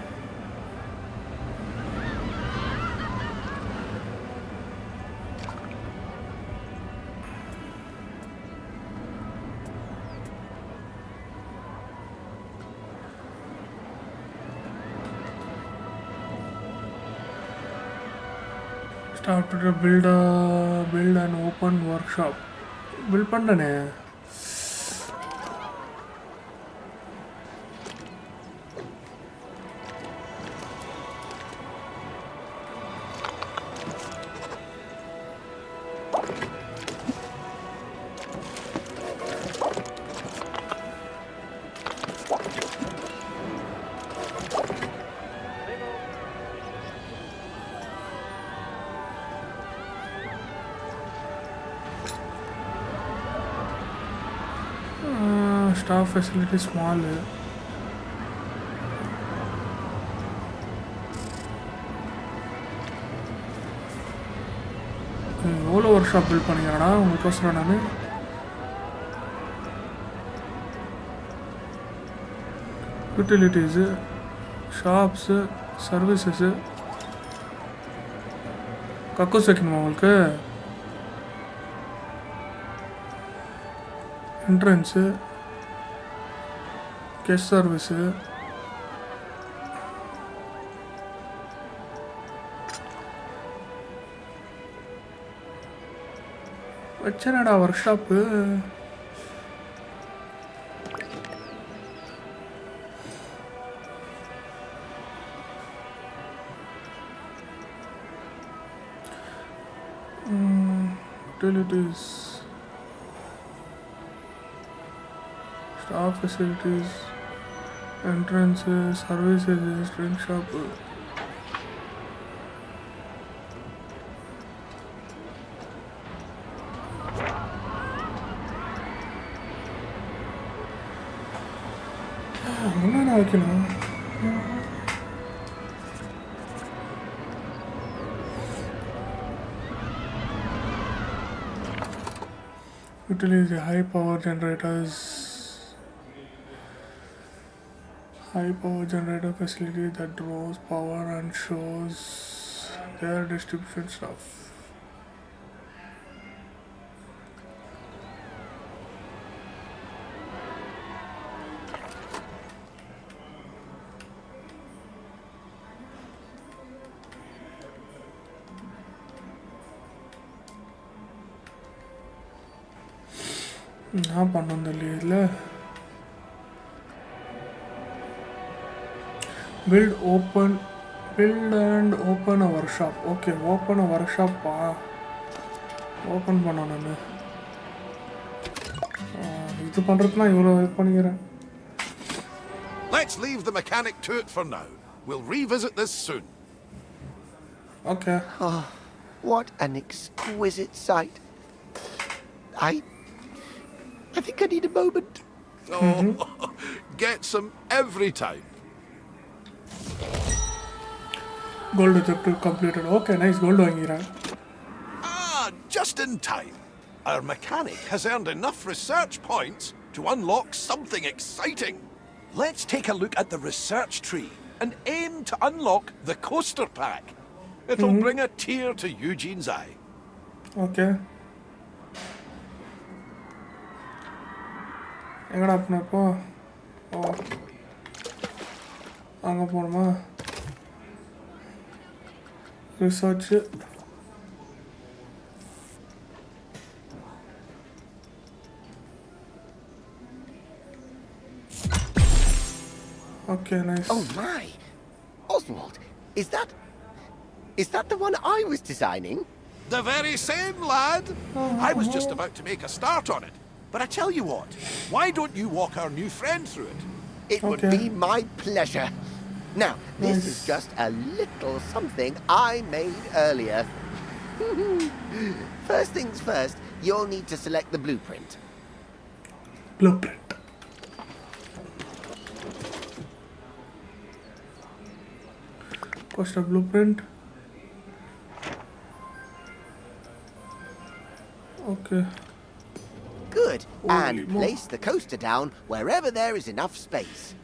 start to build an open workshop build பண்ணனே staff facility small எவ்வளோ ஒர்க் பில்ட் பண்ணிக்கிறேன்னா உங்களுக்கோசரம் நான் யூட்டிலிட்டிஸு ஷாப்ஸு சர்வீசஸ்ஸு கக்கூஸ் வைக்கணுமா உங்களுக்கு என்ட்ரன்ஸு கெஸ்ட் சர்வீஸு வச்சனடா workshop utilities staff facilities entrances services drink shop என்னடா வைக்கணும் utilities high power generators high power generator facility that draws power and shows their distribution stuff நான் பண்ணோம் தெரியல build and open a workshop okay open a workshop open பண்ணோம் நான் இது பண்றதுனா இவ்வளோ help பண்ணிக்கிறேன் Let's leave the mechanic to it for now. We'll revisit this soon. okay Oh, what an exquisite sight. I think I need a moment. Oh, get some every time. gold objective completed okay nice gold வாங்கிக்கிறேன் Ah, just in time. Our mechanic has earned enough research points to unlock something exciting. Let's take a look at the research tree and aim to unlock the coaster pack. It'll bring a tear to Eugene's eye. okay எங்கடா போன இப்போ ஓ அங்கே போகணுமா research. Okay, nice. Oh my! Oswald, is that the one I was designing? The very same, lad. I was just about to make a start on it. But I tell you what, why don't you walk our new friend through it? It would Okay. be my pleasure. Now, this is just a little something I made earlier. First things first, you'll need to select the blueprint. Blueprint. Costa blueprint. Okay. Good. Holy And mo- place the coaster down wherever there is enough space.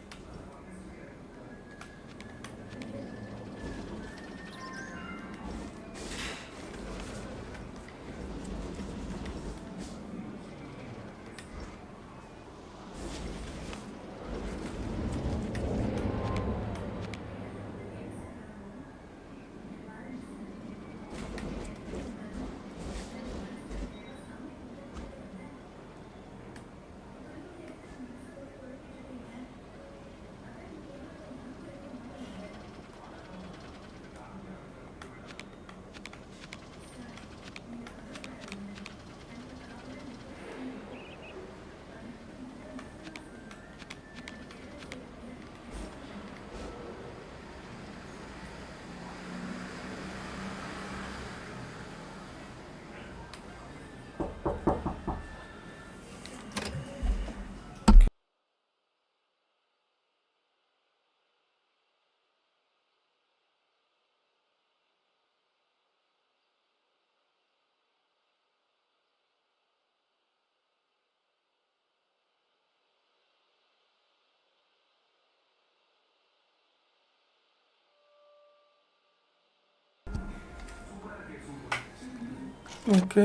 Okay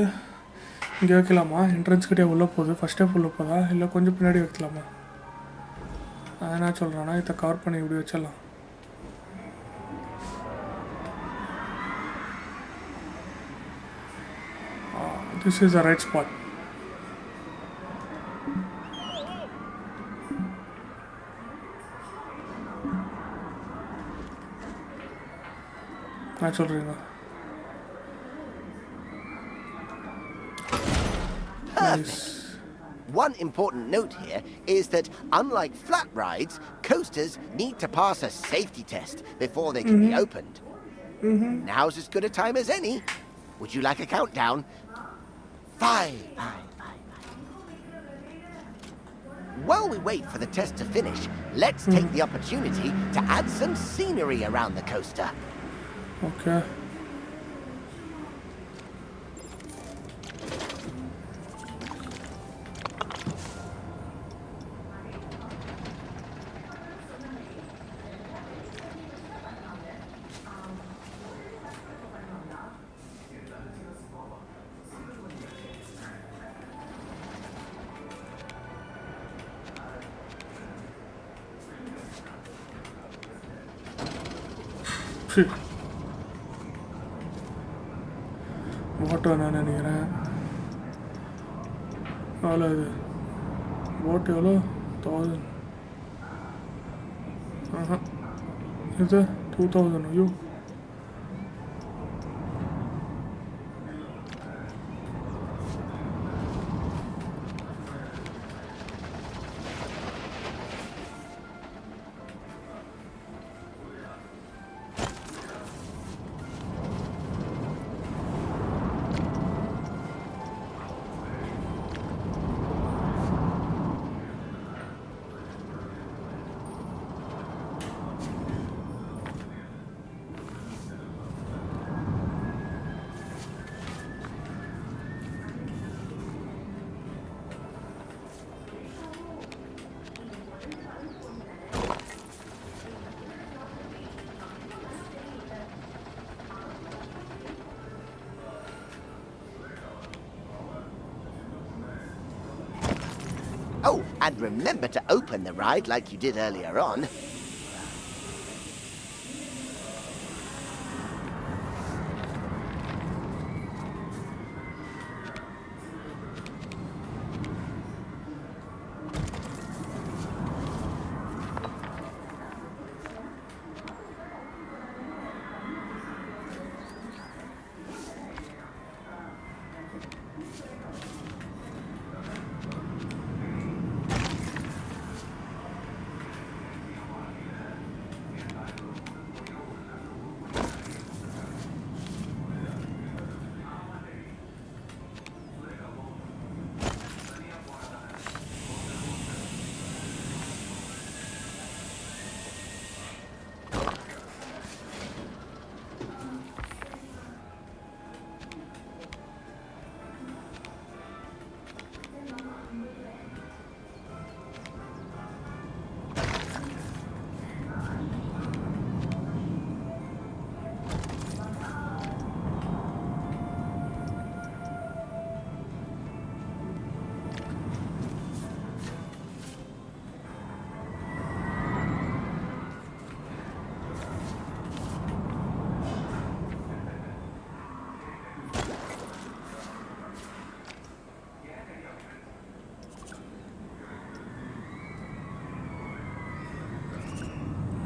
இங்கே வைக்கலாமா entrance கிட்டே உள்ளே போகுது first step உள்ளே போதா இல்லை கொஞ்சம் பின்னாடி வைக்கலாமா நான் என்ன சொல்கிறேன்னா இதை கவர் பண்ணி இப்படி வச்சிடலாம் this is the right spot என்ன சொல்கிறீங்க Perfect. One important note here is that, unlike flat rides, coasters need to pass a safety test before they can be opened. Now's as good a time as any. Would you like a countdown? 5. While we wait for the test to finish, let's take the opportunity to add some scenery around the coaster. Okay சரி Otto நான் நினைக்கிறேன் எவ்வளோ இது ஓட்டு எவ்வளோ 1000 ஆஹா இது 2000 ஐயோ Oh, and remember to open the ride like you did earlier on.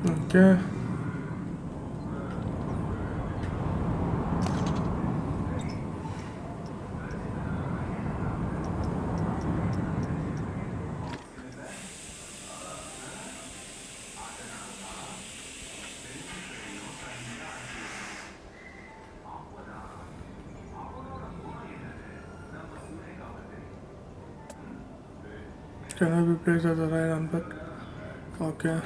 Okay. Can I be placed as a right unput? Okay.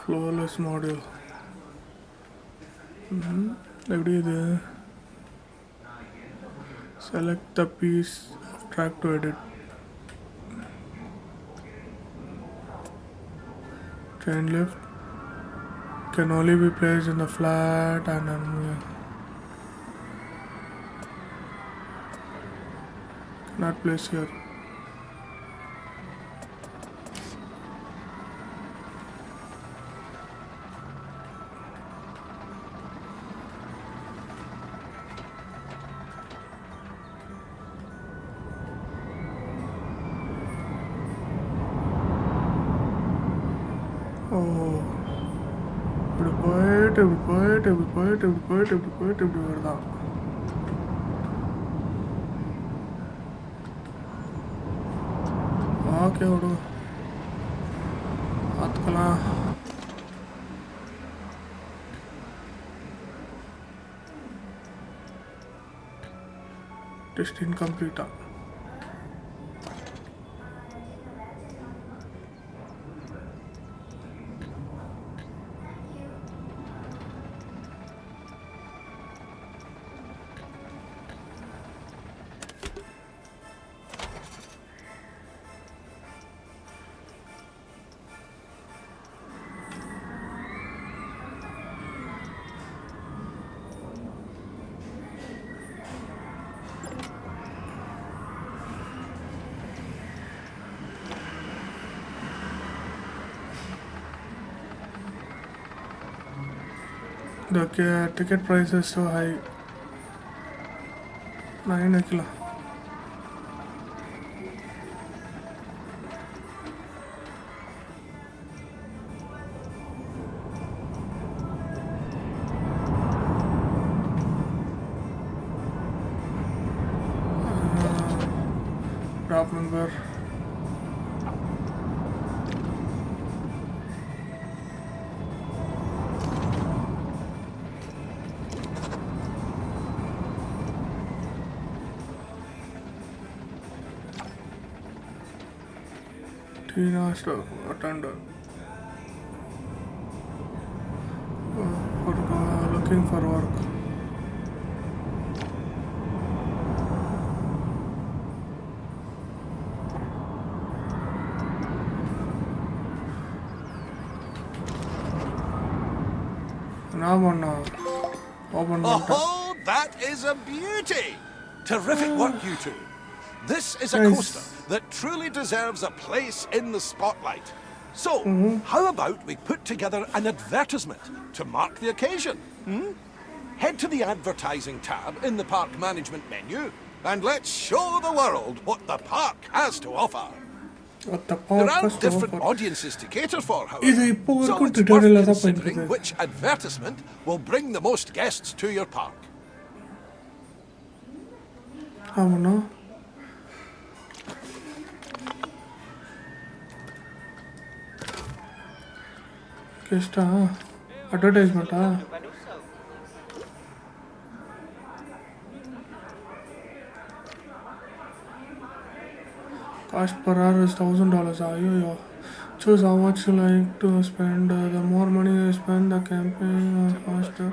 Flawless module. எப்படி இது select the piece of track to edit. Chain lift can only be placed in the flat and cannot place here. Oh, இப்படி போயிட்டு வருதான். Okay விடு பார்த்துக்கலாம். Test இன்கம்ப்ளீட்டா. The ticket price is so high. 9 kilo. Drop number. Tina stock attendant. Looking for work. Oh, that is a beauty! Terrific work, you two. This is a Nice. coaster that truly deserves a place in the spotlight. So, how about we put together an advertisement to mark the occasion? Head to the advertising tab in the park management menu and let's show the world what the park has to offer. What the There fuck are is different over? audiences to cater for, இது however. இப்போ So வரைக்கும் it's worth tutorial தான் considering பண்ணிருக்குது. which advertisement will bring the most guests to your park. ஆமாண்ணா. கெஸ்டா அட்வர்டைஸ்மெண்ட்டா? Cost per hour is $1,000. Ayyo. Choose how much you like to spend. The more money you spend, the campaign faster.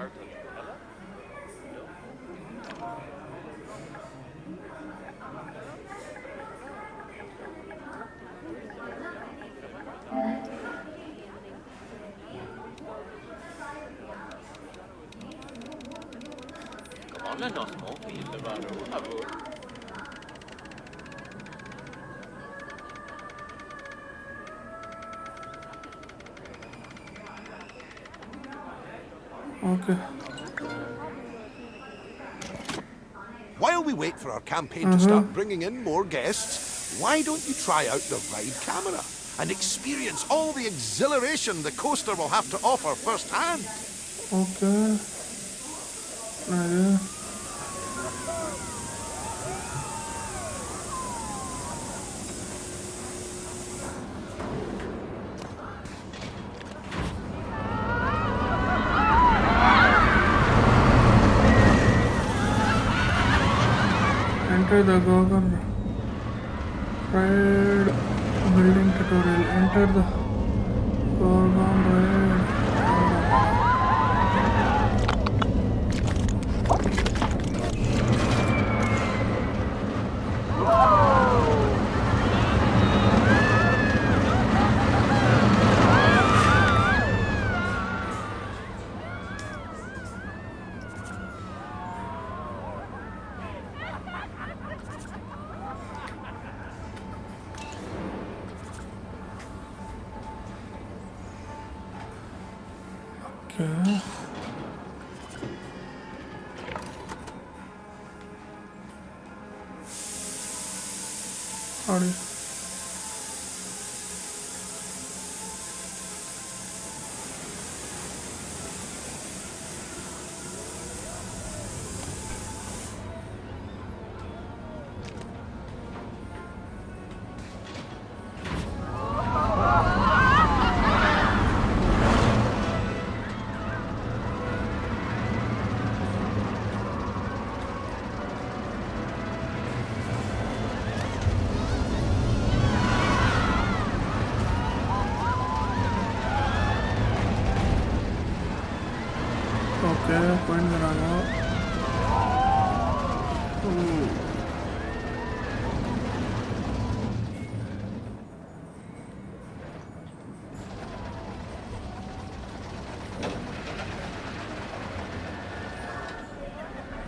Okay. while we wait for our campaign to start bringing in more guests, why don't you try out the ride camera and experience all the exhilaration the coaster will have to offer firsthand? Okay. Enter the Gorgon Ride building tutorial. Enter the Gorgon Ride. Okay. Howdy. Okay, point कराना.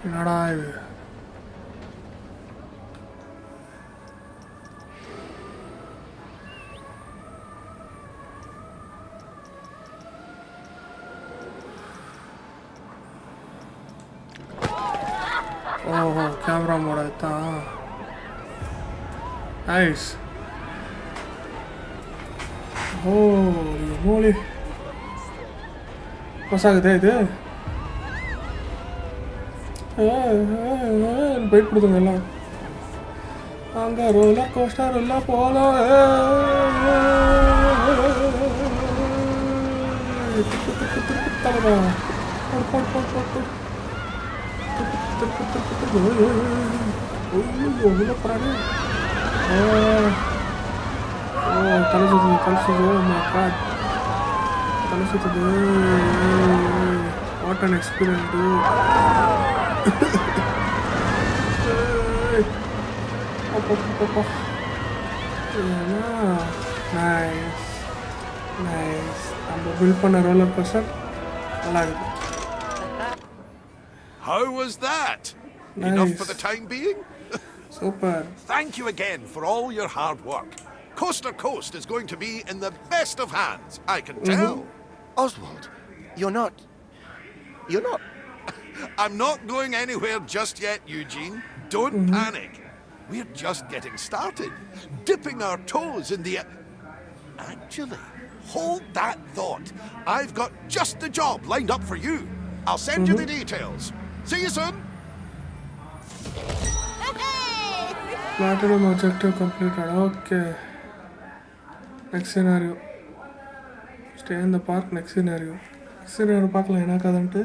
என்னடா இது? Oh, camera mode ಆಯ್ತಾ? Nice. Holy moly. ಹೊಸಾಗಿದೆ ಇದು? ಬೈಟ್ ಬಿಡ್ತಂಗೆಲ್ಲ. ಹಂಗ roller coaster ಎಲ್ಲ ಪೋಲೋ. ಪ್ರಾಣಿ ತಲೆಸುತ್ತದೆ ತಲೆಸುತ್ತದೆ. What an experience. Nice nice. நம்ம பில்ட் பண்ண ரோலர் கோஸ்டர் நல்லா இருக்குது. How was that? Nice. Enough for the time being? Super. Thank you again for all your hard work. Coaster Coast is going to be in the best of hands, I can tell. Oswald, you're not... I'm not going anywhere just yet, Eugene. Don't panic. We're just getting started, dipping our toes in the... Actually, hold that thought. I've got just the job lined up for you. I'll send you the details. See you soon. Platinum objective completed. Okay. Next scenario. Stay in the park. Next scenario. Scenario பார்க்கலாம் என்ன கதைன்ட்டு.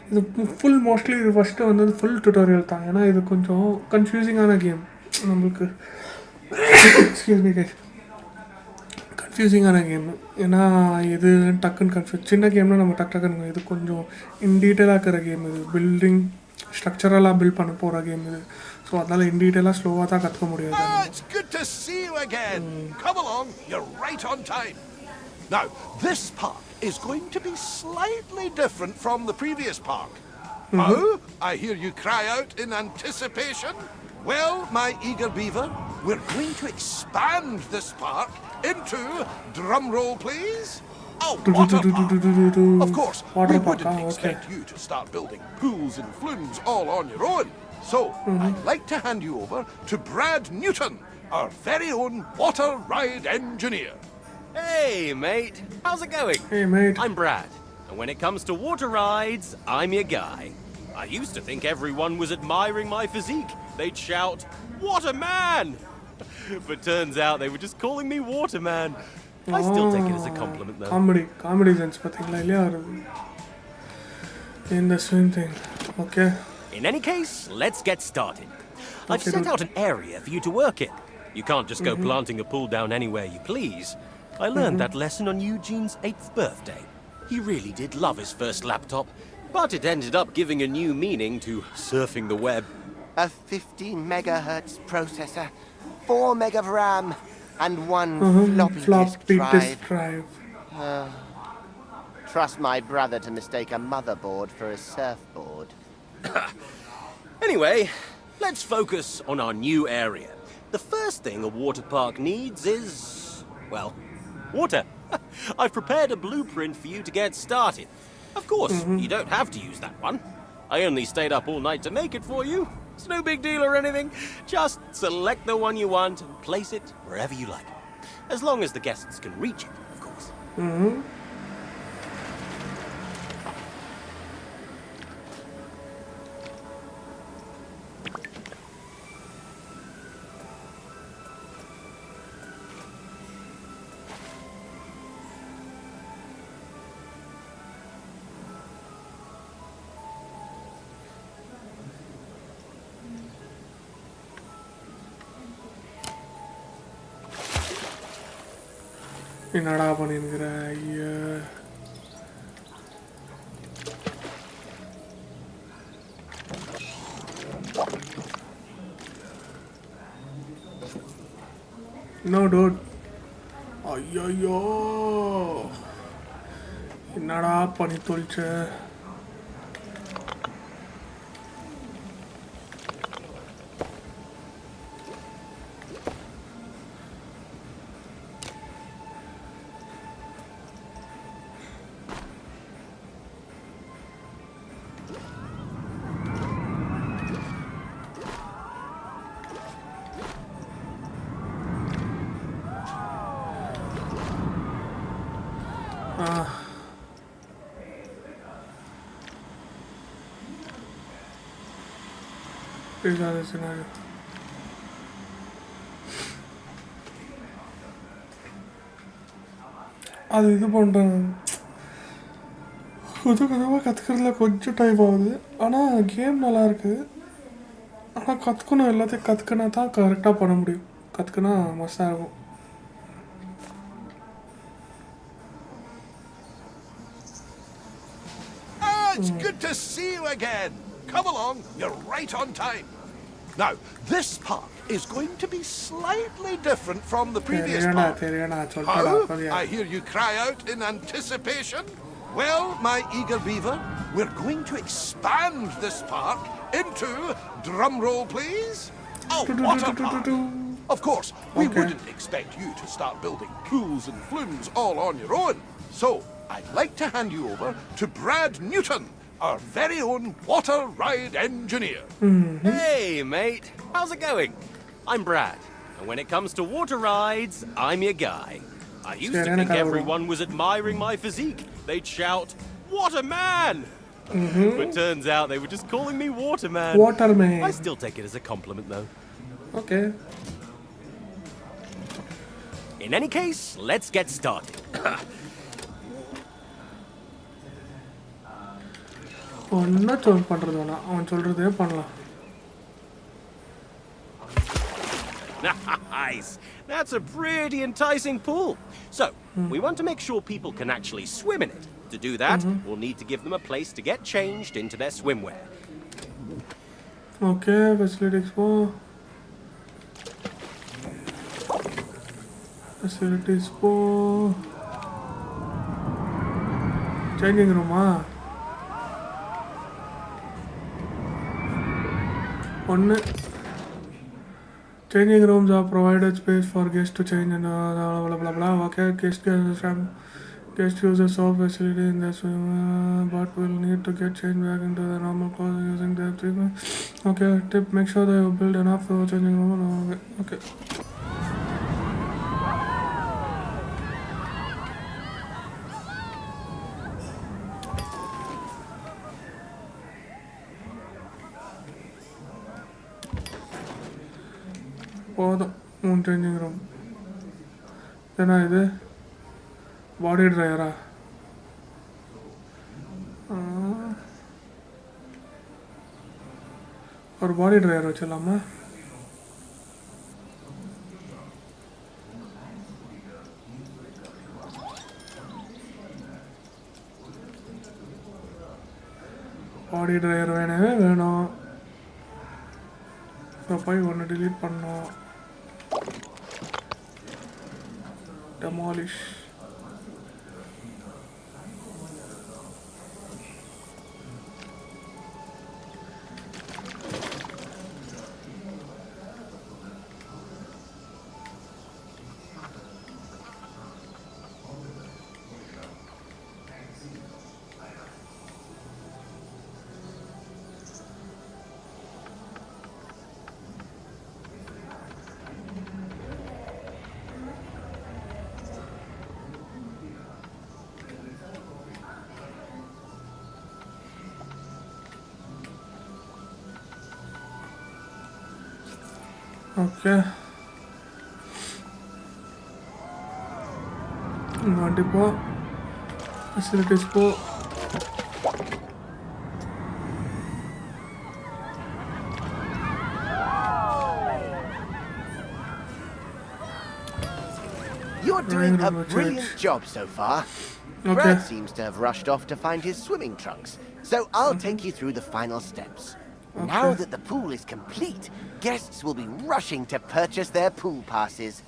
இது full mostly இது first வந்து full tutorial தான். ஏன்னா இது கொஞ்சம் கன்ஃபியூசிங்கான கேம் நம்மளுக்கு. எக்ஸ்கியூஸ் மீ கைஸ், கன்ஃபியூசிங்கான கேம். ஏன்னா இது டக்குன்னு சின்ன கேம்னா நம்ம டக்குன்னு. இது கொஞ்சம் இன் டீட்டெயிலாக இருக்கிற கேம். இது பில்டிங் ஸ்ட்ரக்சரலாக பில்ட் பண்ண போகிற கேம் இது. ஸோ அதனால் இன் டீட்டெயிலாக ஸ்லோவாக தான் கற்றுக்க முடியாது. It's good to see you again. Come along, you're right on time. Now, this park is going to be slightly different from the previous park. Oh, I hear you cry out in anticipation. Well, my eager beaver, we're going to expand this park into, drum roll please, a water park. Of course, we wouldn't expect you to start building pools and flumes all on your own. So, I'd like to hand you over to Brad Newton, our very own water ride engineer. Hey, mate. How's it going? Hey, mate. I'm Brad, and when it comes to water rides, I'm your guy. I used to think everyone was admiring my physique. They'd shout, "What a man!" But turns out they were just calling me Waterman. I still take it as a compliment, though. Comedy sense, pathingala illaya varudhu. In the swim thing. Okay. In any case, let's get started. I've set out an area for you to work in. You can't just go planting a pool down anywhere you please. I learned that lesson on Eugene's 8th birthday. He really did love his first laptop, but it ended up giving a new meaning to surfing the web. A 15 megahertz processor, 4 meg of RAM, and 1 floppy disk drive. Trust my brother to mistake a motherboard for a surfboard. Anyway, let's focus on our new area. The first thing a water park needs is, well, water. I've prepared a blueprint for you to get started. Of course, you don't have to use that one. I only stayed up all night to make it for you. It's no big deal or anything. Just select the one you want and place it wherever you like. As long as the guests can reach it, of course. என்னடா பண்ணிருக்கிற ஐயா No, dude. ஐயோ என்னடா பண்ணி தொலைச்ச Another scenario. அது இது பண்ணுறேன் கொஞ்சமாக கற்றுக்கிறதுல கொஞ்சம் டைம் ஆகுது ஆனால் கேம் நல்லாயிருக்கு ஆனால் கற்றுக்கணும் எல்லாத்தையும் கற்றுக்கினா தான் கரெக்டாக பண்ண முடியும் கற்றுக்கினா மஸ்தாக இருக்கும் It's good to see you again. Come along, you're right on time. Now, this park is going to be slightly different from the previous park. How? I hear you cry out in anticipation. Well, my eager beaver, we're going to expand this park into, drumroll please, a water park. Of course, we wouldn't expect you to start building pools and flumes all on your own. So, I'd like to hand you over to Brad Newton, our very own water ride engineer. Hey, mate. How's it going? I'm Brad, and when it comes to water rides, I'm your guy. I used to think everyone was admiring my physique. They'd shout, "What a man!" But turns out they were just calling me Waterman. Waterman. I still take it as a compliment, though. Okay. In any case, let's get started. ஒன்றும் பண்ணுறது வேணாம் அவன் சொல்கிறதே பண்ணலாம் Nice. That's a pretty enticing pool. So, we want to make sure people can actually swim in it. To do that, we'll need to give them a place to get changed into their swimwear. Okay, facility expo. Facility expo. Changing room, One. Changing rooms are provided space for guests to change and blah blah blah blah. Okay, Guest uses of facility in the swim, but will need to get changed back into the normal clothes using the treatment. Okay, tip: make sure that you build enough for changing room. Okay. போதும் changing room ஏன்னா இது பாடி ட்ரையரா ஒரு பாடி dryer வச்சிடலாமா பாடி dryer வேணும் இப்போ போய் ஒன்று delete பண்ணோம் demolish okay வண்டி போ ஃபெசிலிட்டிஸ் போ You're doing a Right, brilliant job so far. Okay. Brad seems to have rushed off to find his swimming trunks, so I'll take you through the final steps. Now that the pool is complete, guests will be rushing to purchase their pool passes.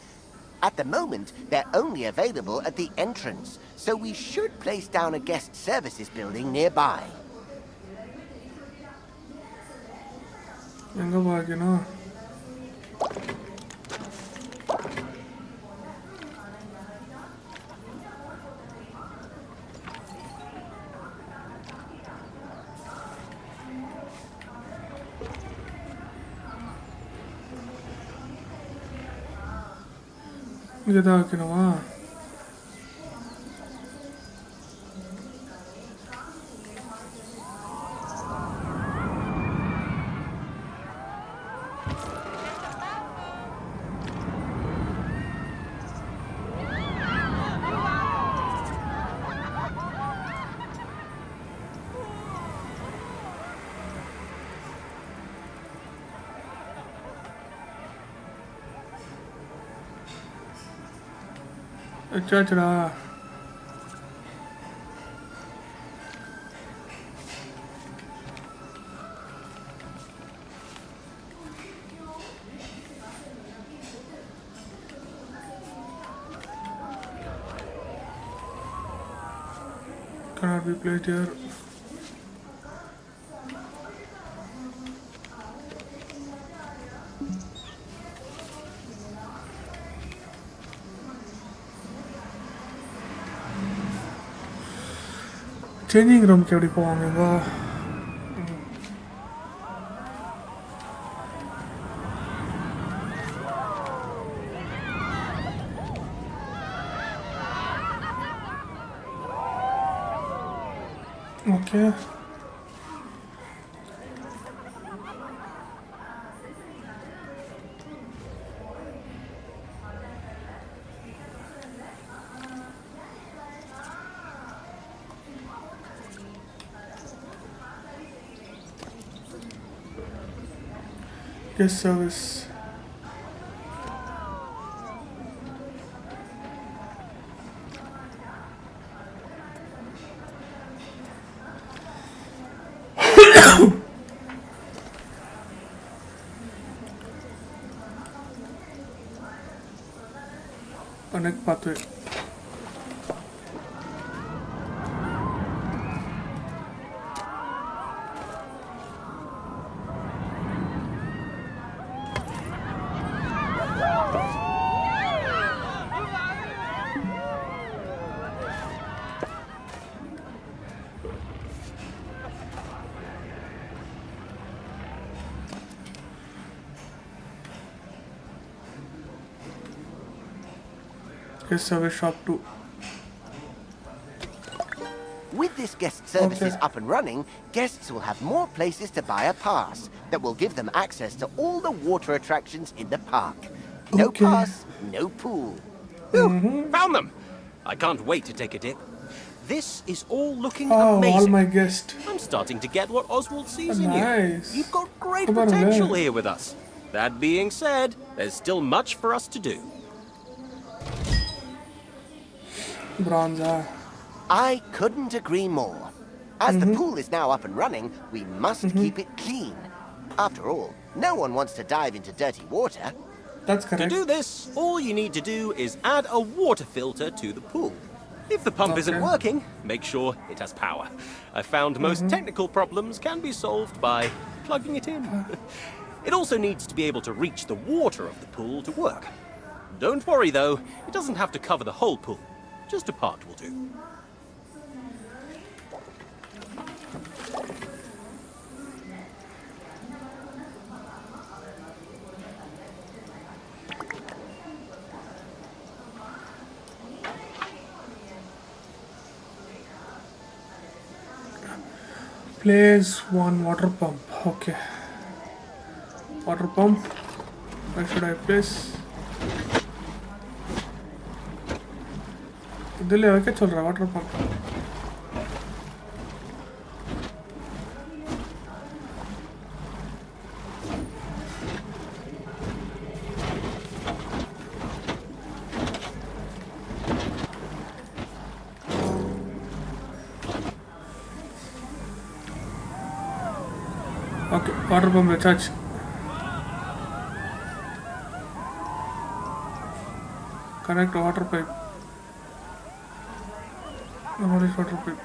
At the moment, they're only available at the entrance, so we should place down a guest services building nearby. எங்கே பார்க்கணும் இங்கே தான் வைக்கணுமா வச்சாச்சுடா cannot be placed here. Changing ரூம்க்கு எப்படி போவாங்க இவா okay guest service connect pathway Guest service shop too. With this guest services Okay. up and running, guests will have more places to buy a pass that will give them access to all the water attractions in the park. No Okay. pass, no pool. Phew, found them! I can't wait to take a dip. This is all looking Oh, all amazing. my guests. I'm starting to get what Oswald sees in you. Nice. You've got great Come on, potential man. here with us. That being said, there's still much for us to do. Bronze. I couldn't agree more. As the pool is now up and running, we must keep it clean. After all, no one wants to dive into dirty water. That's To correct. do this, all you need to do is add a water filter to the pool. If the pump isn't Okay. working, make sure it has power. I found most technical problems can be solved by plugging it in. It also needs to be able to reach the water of the pool to work. Don't worry though, it doesn't have to cover the whole pool. Just a part will do. Place one water pump. Okay. Water pump. Where should I place? इधर ले क्या चल रहा है water pump? Okay, water pump recharge. Connect water pipe. What is water pipe?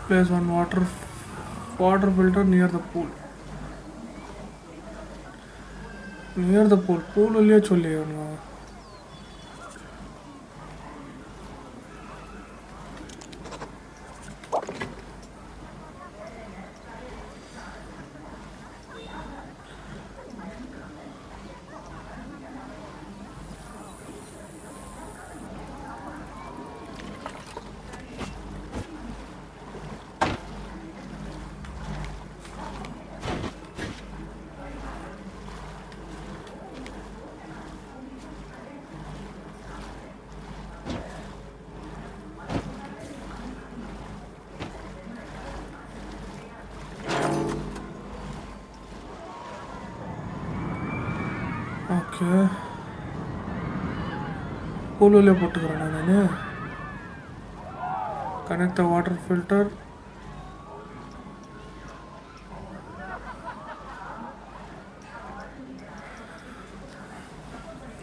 Place one water filter near the pool. Near the pool. Pool only choli hai. Okay. Pool only pottukarana nanu. Connect the water filter.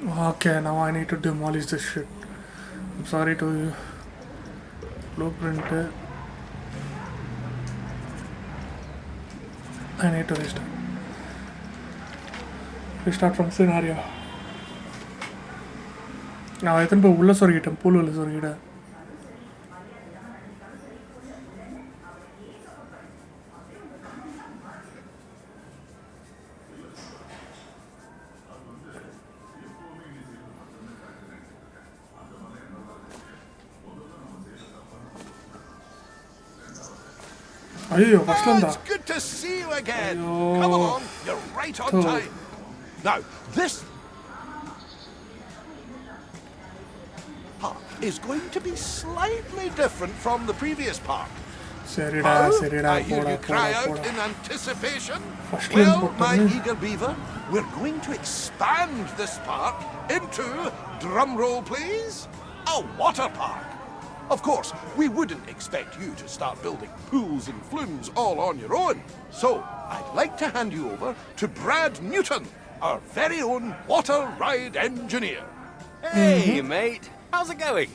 Okay, now I need to demolish this shit. I'm sorry to you. Blueprint. I need to restart. Restart from scenario. Now I think we will sorry pool will sorry. Ayyo, first Oh, one it's da. good to see you again. Ayo. Come along, you're right on Cool. time. Now, this park is going to be slightly different from the previous park. Serida, Oh, serida, I hear you poda, cry poda, out poda. in anticipation. First Well, one, my poda. eager beaver, we're going to expand this park into, drumroll please, a water park. Of course, we wouldn't expect you to start building pools and flumes all on your own. So, I'd like to hand you over to Brad Newton, our very own water ride engineer. Hey, mate. How's it going?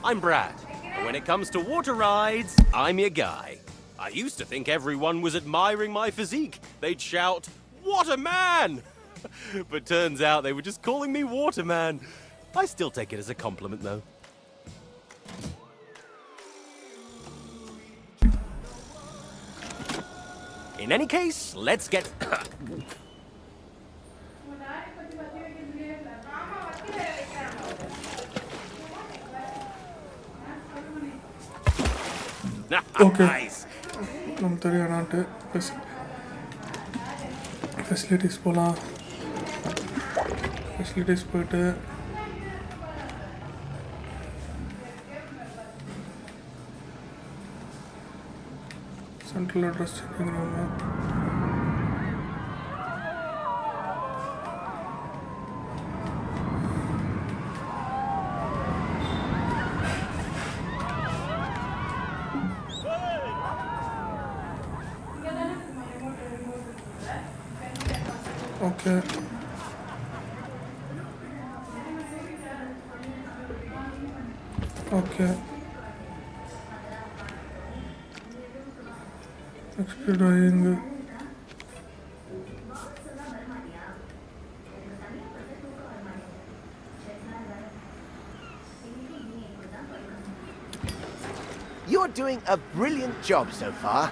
I'm Brad. And when it comes to water rides, I'm your guy. I used to think everyone was admiring my physique. They'd shout, "Waterman!" But turns out they were just calling me Waterman. I still take it as a compliment, though. In any case, let's get. Okay. Nice. நம்ம தெரியாதான்ட்டு facilities போகலாம். Facilities போயிட்டு central address செஞ்சுக்கிறாங்க. Okay. Okay. Expediting. You're doing a brilliant job so far.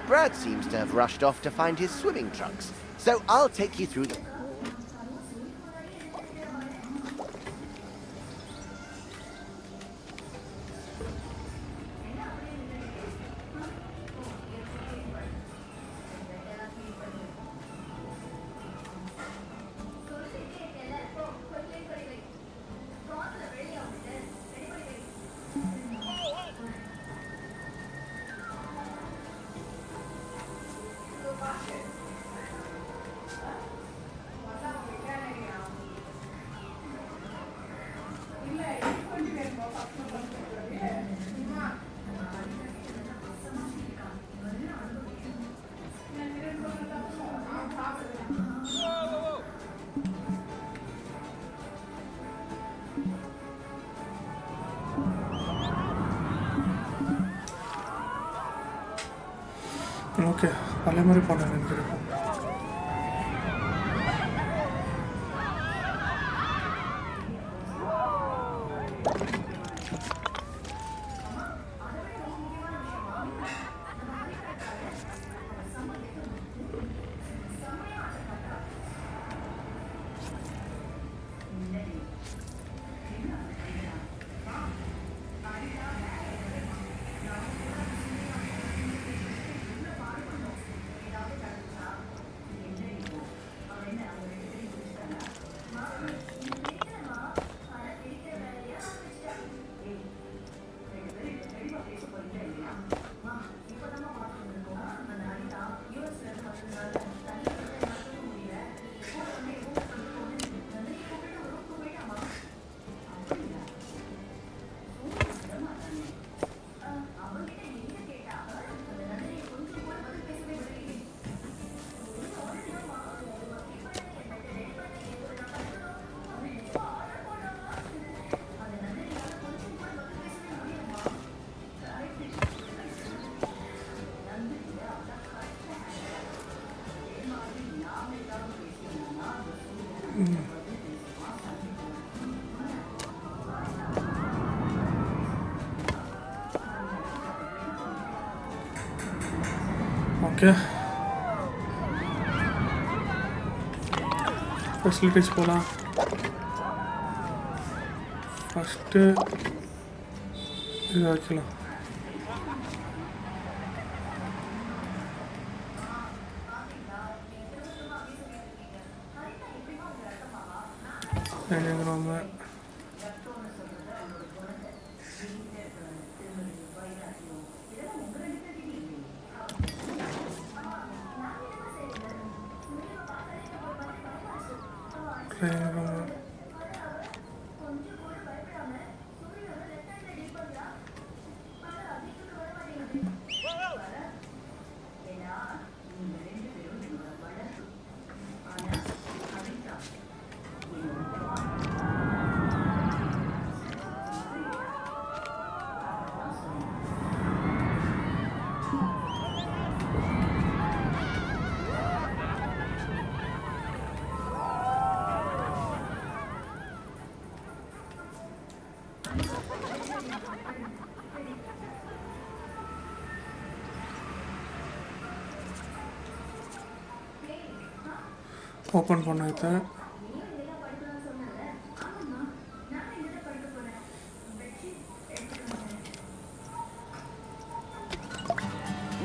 Brad seems to have rushed off to find his swimming trunks, so I'll take you through them. Okay, பழைய மாதிரி போனேன் நினைக்கிறேன். Okay, facilities போகலாம். First இது வைக்கலாம். நம்ம open பண்ண இதை.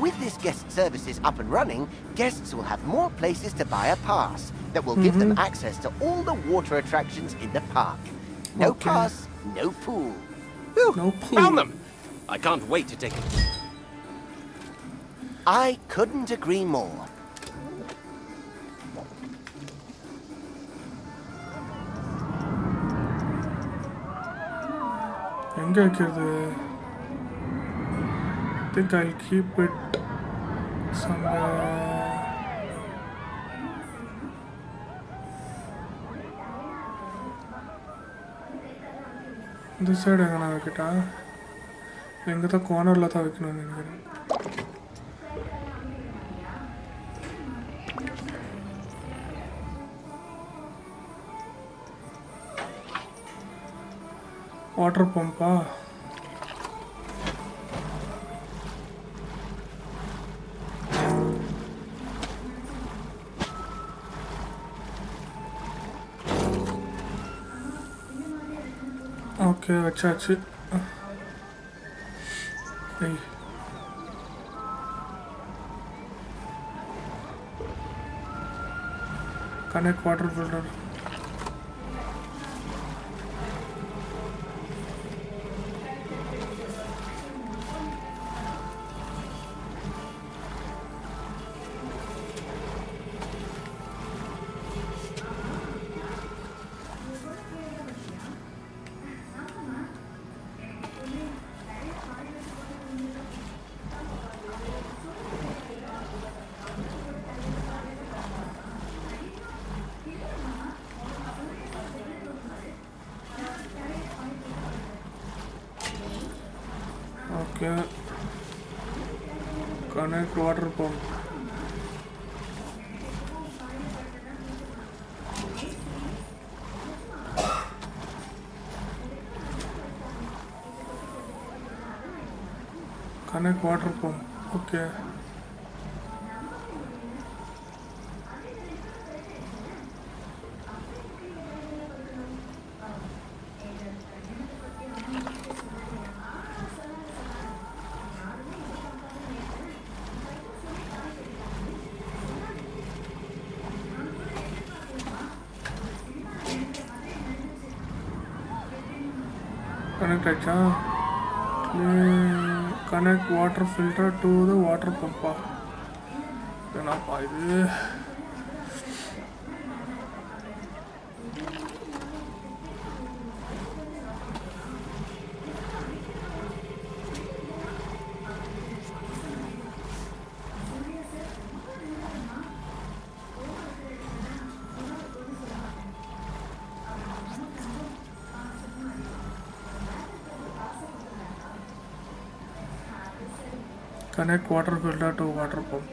With this guest services up and running, guests will have more places to buy a pass that will give them access to all the water attractions in the park. No Okay. pass, no pool. Whew, No pool. found them! I can't wait to take it. I couldn't agree more. எங்கே வைக்கிறது? I think I'll keep it somewhere. இந்த side எங்கன்னா வைக்கிட்டா? எங்கே தான் கார்னரில் தான் வைக்கணும்னு நினைக்கிறேன். வாட்டர் பம்பா? ஓகே வச்சாச்சு. ஏய் connect water filter. Okay. Connect water pump. Connect water pump. Okay. Connect acha. Connect water filter to the water pump. Then up idu. Connect water filter to water pump.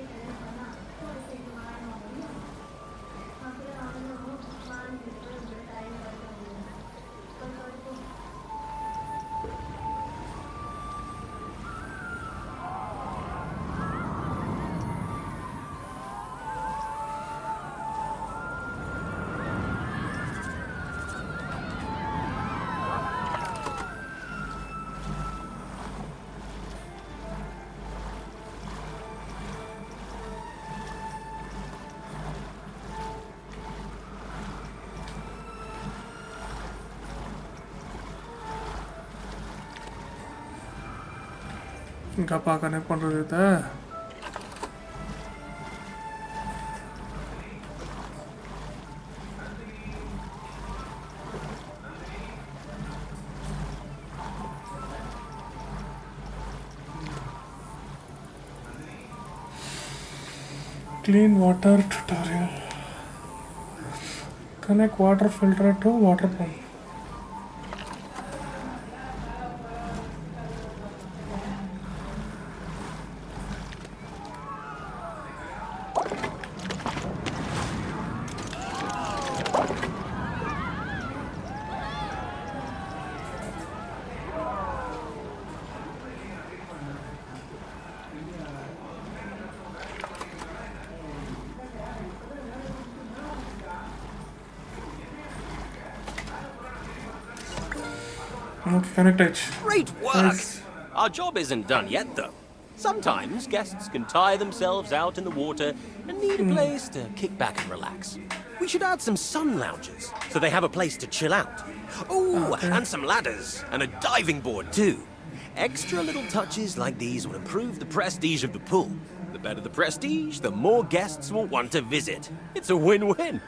இங்கப்பா connect பண்ணுறது இதை. Clean water tutorial. Connect water filter to water pump. Okay, connect ஆயிடுச்சு. Great work! Nice. Our job isn't done yet, though. Sometimes guests can tire themselves out in the water and need a place to kick back and relax. We should add some sun lounges so they have a place to chill out. Oh, and some ladders and a diving board too. Extra little touches like these will improve the prestige of the pool. The better the prestige, the more guests will want to visit. It's a win-win.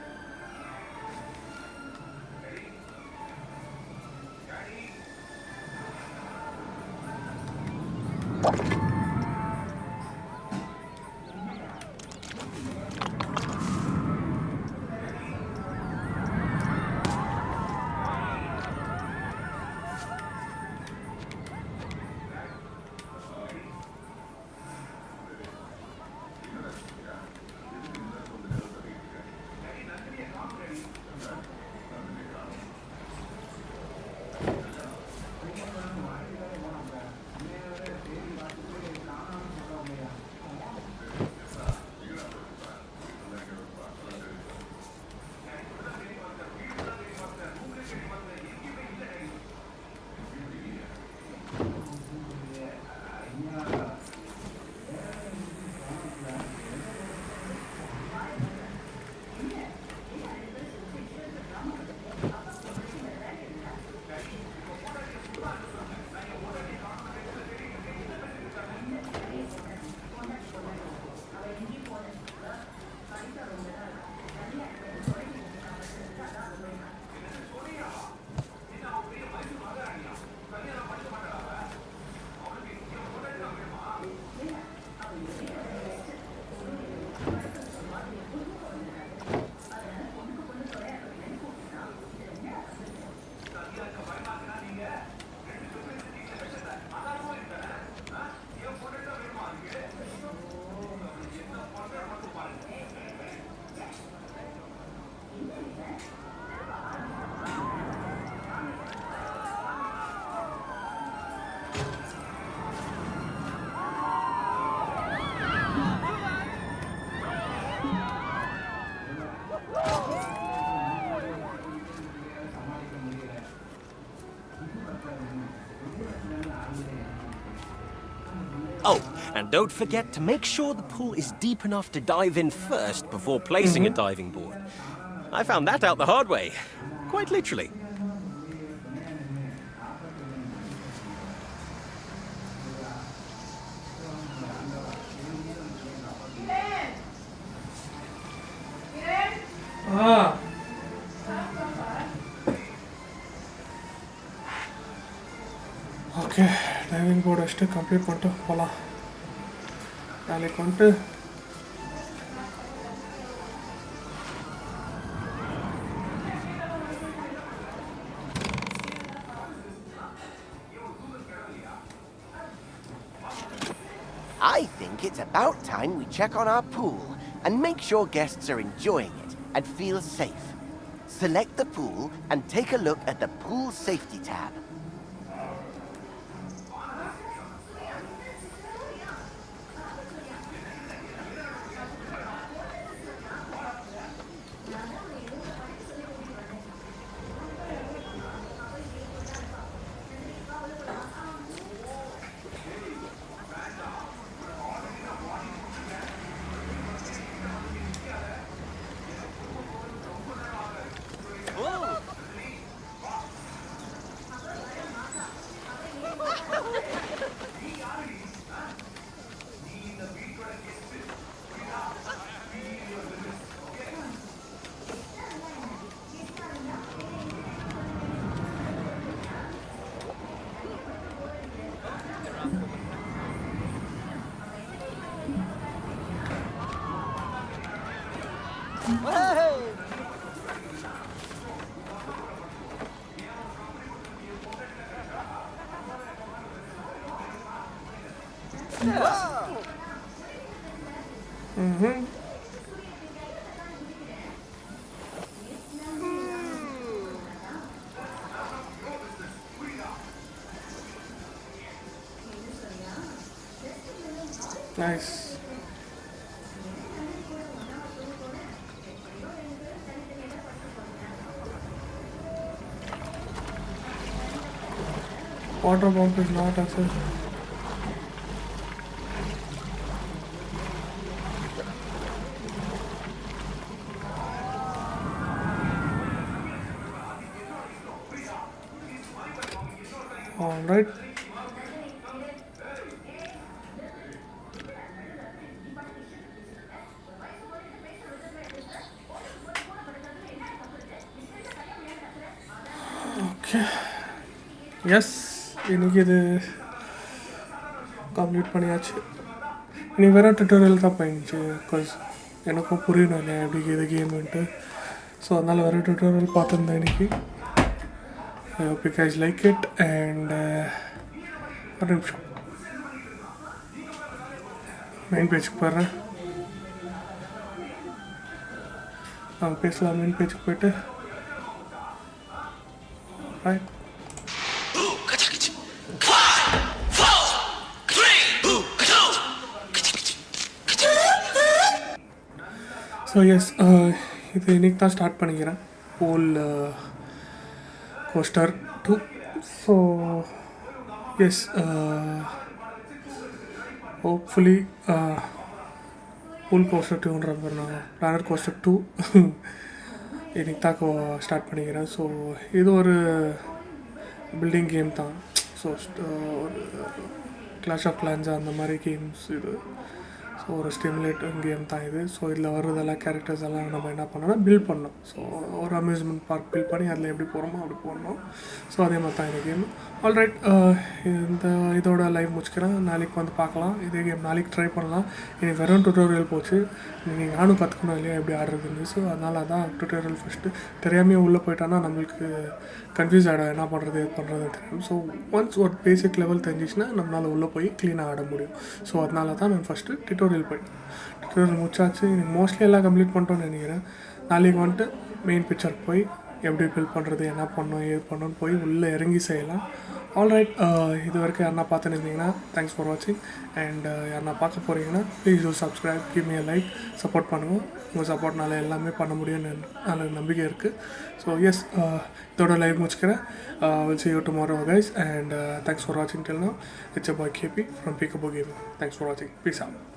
Oh, and don't forget to make sure the pool is deep enough to dive in first before placing a diving board. I found that out the hard way, quite literally. Ah. Okay, diving board அஷ்டு complete பண்ணிட்டு போகலாம். நாளைக்கு வந்துட்டு I think it's about time we check on our pool and make sure guests are enjoying it and feel safe. Select the pool and take a look at the pool safety tab. Nice. Water pump is not accessed. Alright. Okay. Yes, இன்னைக்கு இது complete பண்ணியாச்சு. இனி வேறு tutorial தான் போயிடுச்சு. Because எனக்கும் புரியணும் இல்லையா எப்படி இது கேமுன்ட்டு. ஸோ அதனால் வேறு டுட்டோரியல் பார்த்துருந்தேன் இன்னைக்கு. I hope you guys like it and ஒரு நிமிஷம் மெயின் பேஜுக்கு போடுறேன். நாங்கள் பேசலாம். மெயின் பேஜுக்கு போய்ட்டு ரைட். ஸோ எஸ், இது இன்றைக்கி தான் ஸ்டார்ட் பண்ணிக்கிறேன் போல் coaster 2. So yes, hopefully pool coaster 2ன்ற planet coaster 2 இன்னைக்கு தான் ஸ்டார்ட் பண்ணிக்கிறேன். ஸோ இது ஒரு பில்டிங் கேம் தான். ஸோ ஒரு கிளாஷ் ஆஃப் கிளான்ஸ் அந்த மாதிரி கேம்ஸ் இது. ஸோ ஒரு ஸ்டிமுலேட்டிங் கேம் தான் இது. ஸோ இதில் வர்றதெல்லாம் கேரக்டர்ஸ் எல்லாம் நம்ம என்ன பண்ணோம்னா பில்ட் பண்ணோம். ஸோ ஒரு அம்யூஸ்மெண்ட் பார்க் பில்ட் பண்ணி அதில் எப்படி போகிறோமோ அப்படி போடணும். ஸோ அதே மாதிரி தான் இந்த கேம். ஆல்ரைட், இதோட லைவ் முடிச்சுக்கிறேன். நாளைக்கு வந்து பார்க்கலாம். இதே கேம் நாளைக்கு ட்ரை பண்ணலாம். இனி வெறும் டுட்டோரியல் போச்சு. நீங்கள் நானும் கற்றுக்கணும் இல்லையா எப்படி ஆடுறதுன்னு. ஸோ அதனால தான் டுட்டோரியல் ஃபஸ்ட்டு தெரியாமையே உள்ளே போயிட்டோன்னா நம்மளுக்கு கன்ஃபியூஸ் ஆகிடும் என்ன பண்ணுறது எது பண்ணுறது தெரியும். ஸோ ஒன்ஸ் ஒரு பேசிக் லெவல் தெரிஞ்சிச்சுன்னா நம்மளால் உள்ளே போய் க்ளீனாக ஆட முடியும். ஸோ அதனால தான் நான் ஃபஸ்ட்டு டுட்டோரியல் போயிட்டேன். டுட்டோரியல் முடிச்சாச்சு. எனக்கு மோஸ்ட்லி எல்லாம் கம்ப்ளீட் பண்ணிட்டோன்னு நினைக்கிறேன். நாளைக்கு வந்துட்டு மெயின் பிக்சர் போய் எப்படி பில்ட் பண்ணுறது என்ன பண்ணோம் ஏது பண்ணோன்னு போய் உள்ளே இறங்கி செய்யலாம். ஆல்ரைட், இது வரைக்கும் யாருன்னா பார்த்துன்னு இருந்தீங்கன்னா தேங்க்ஸ் ஃபார் வாட்சிங். அண்ட் யாருன்னா பார்க்க போகிறீங்கன்னா please do subscribe, give me like, support பண்ணுங்கள். உங்கள் சப்போர்ட்னால எல்லாமே பண்ண முடியும்னு நல்ல நம்பிக்கை இருக்குது. ஸோ எஸ், இதோட லைவ் முடிச்சுக்கிறேன். We'll see you tomorrow guys and thanks for watching till now. It's your boy KP from PEEKABOOGAMERS. Thanks for watching. Peace out.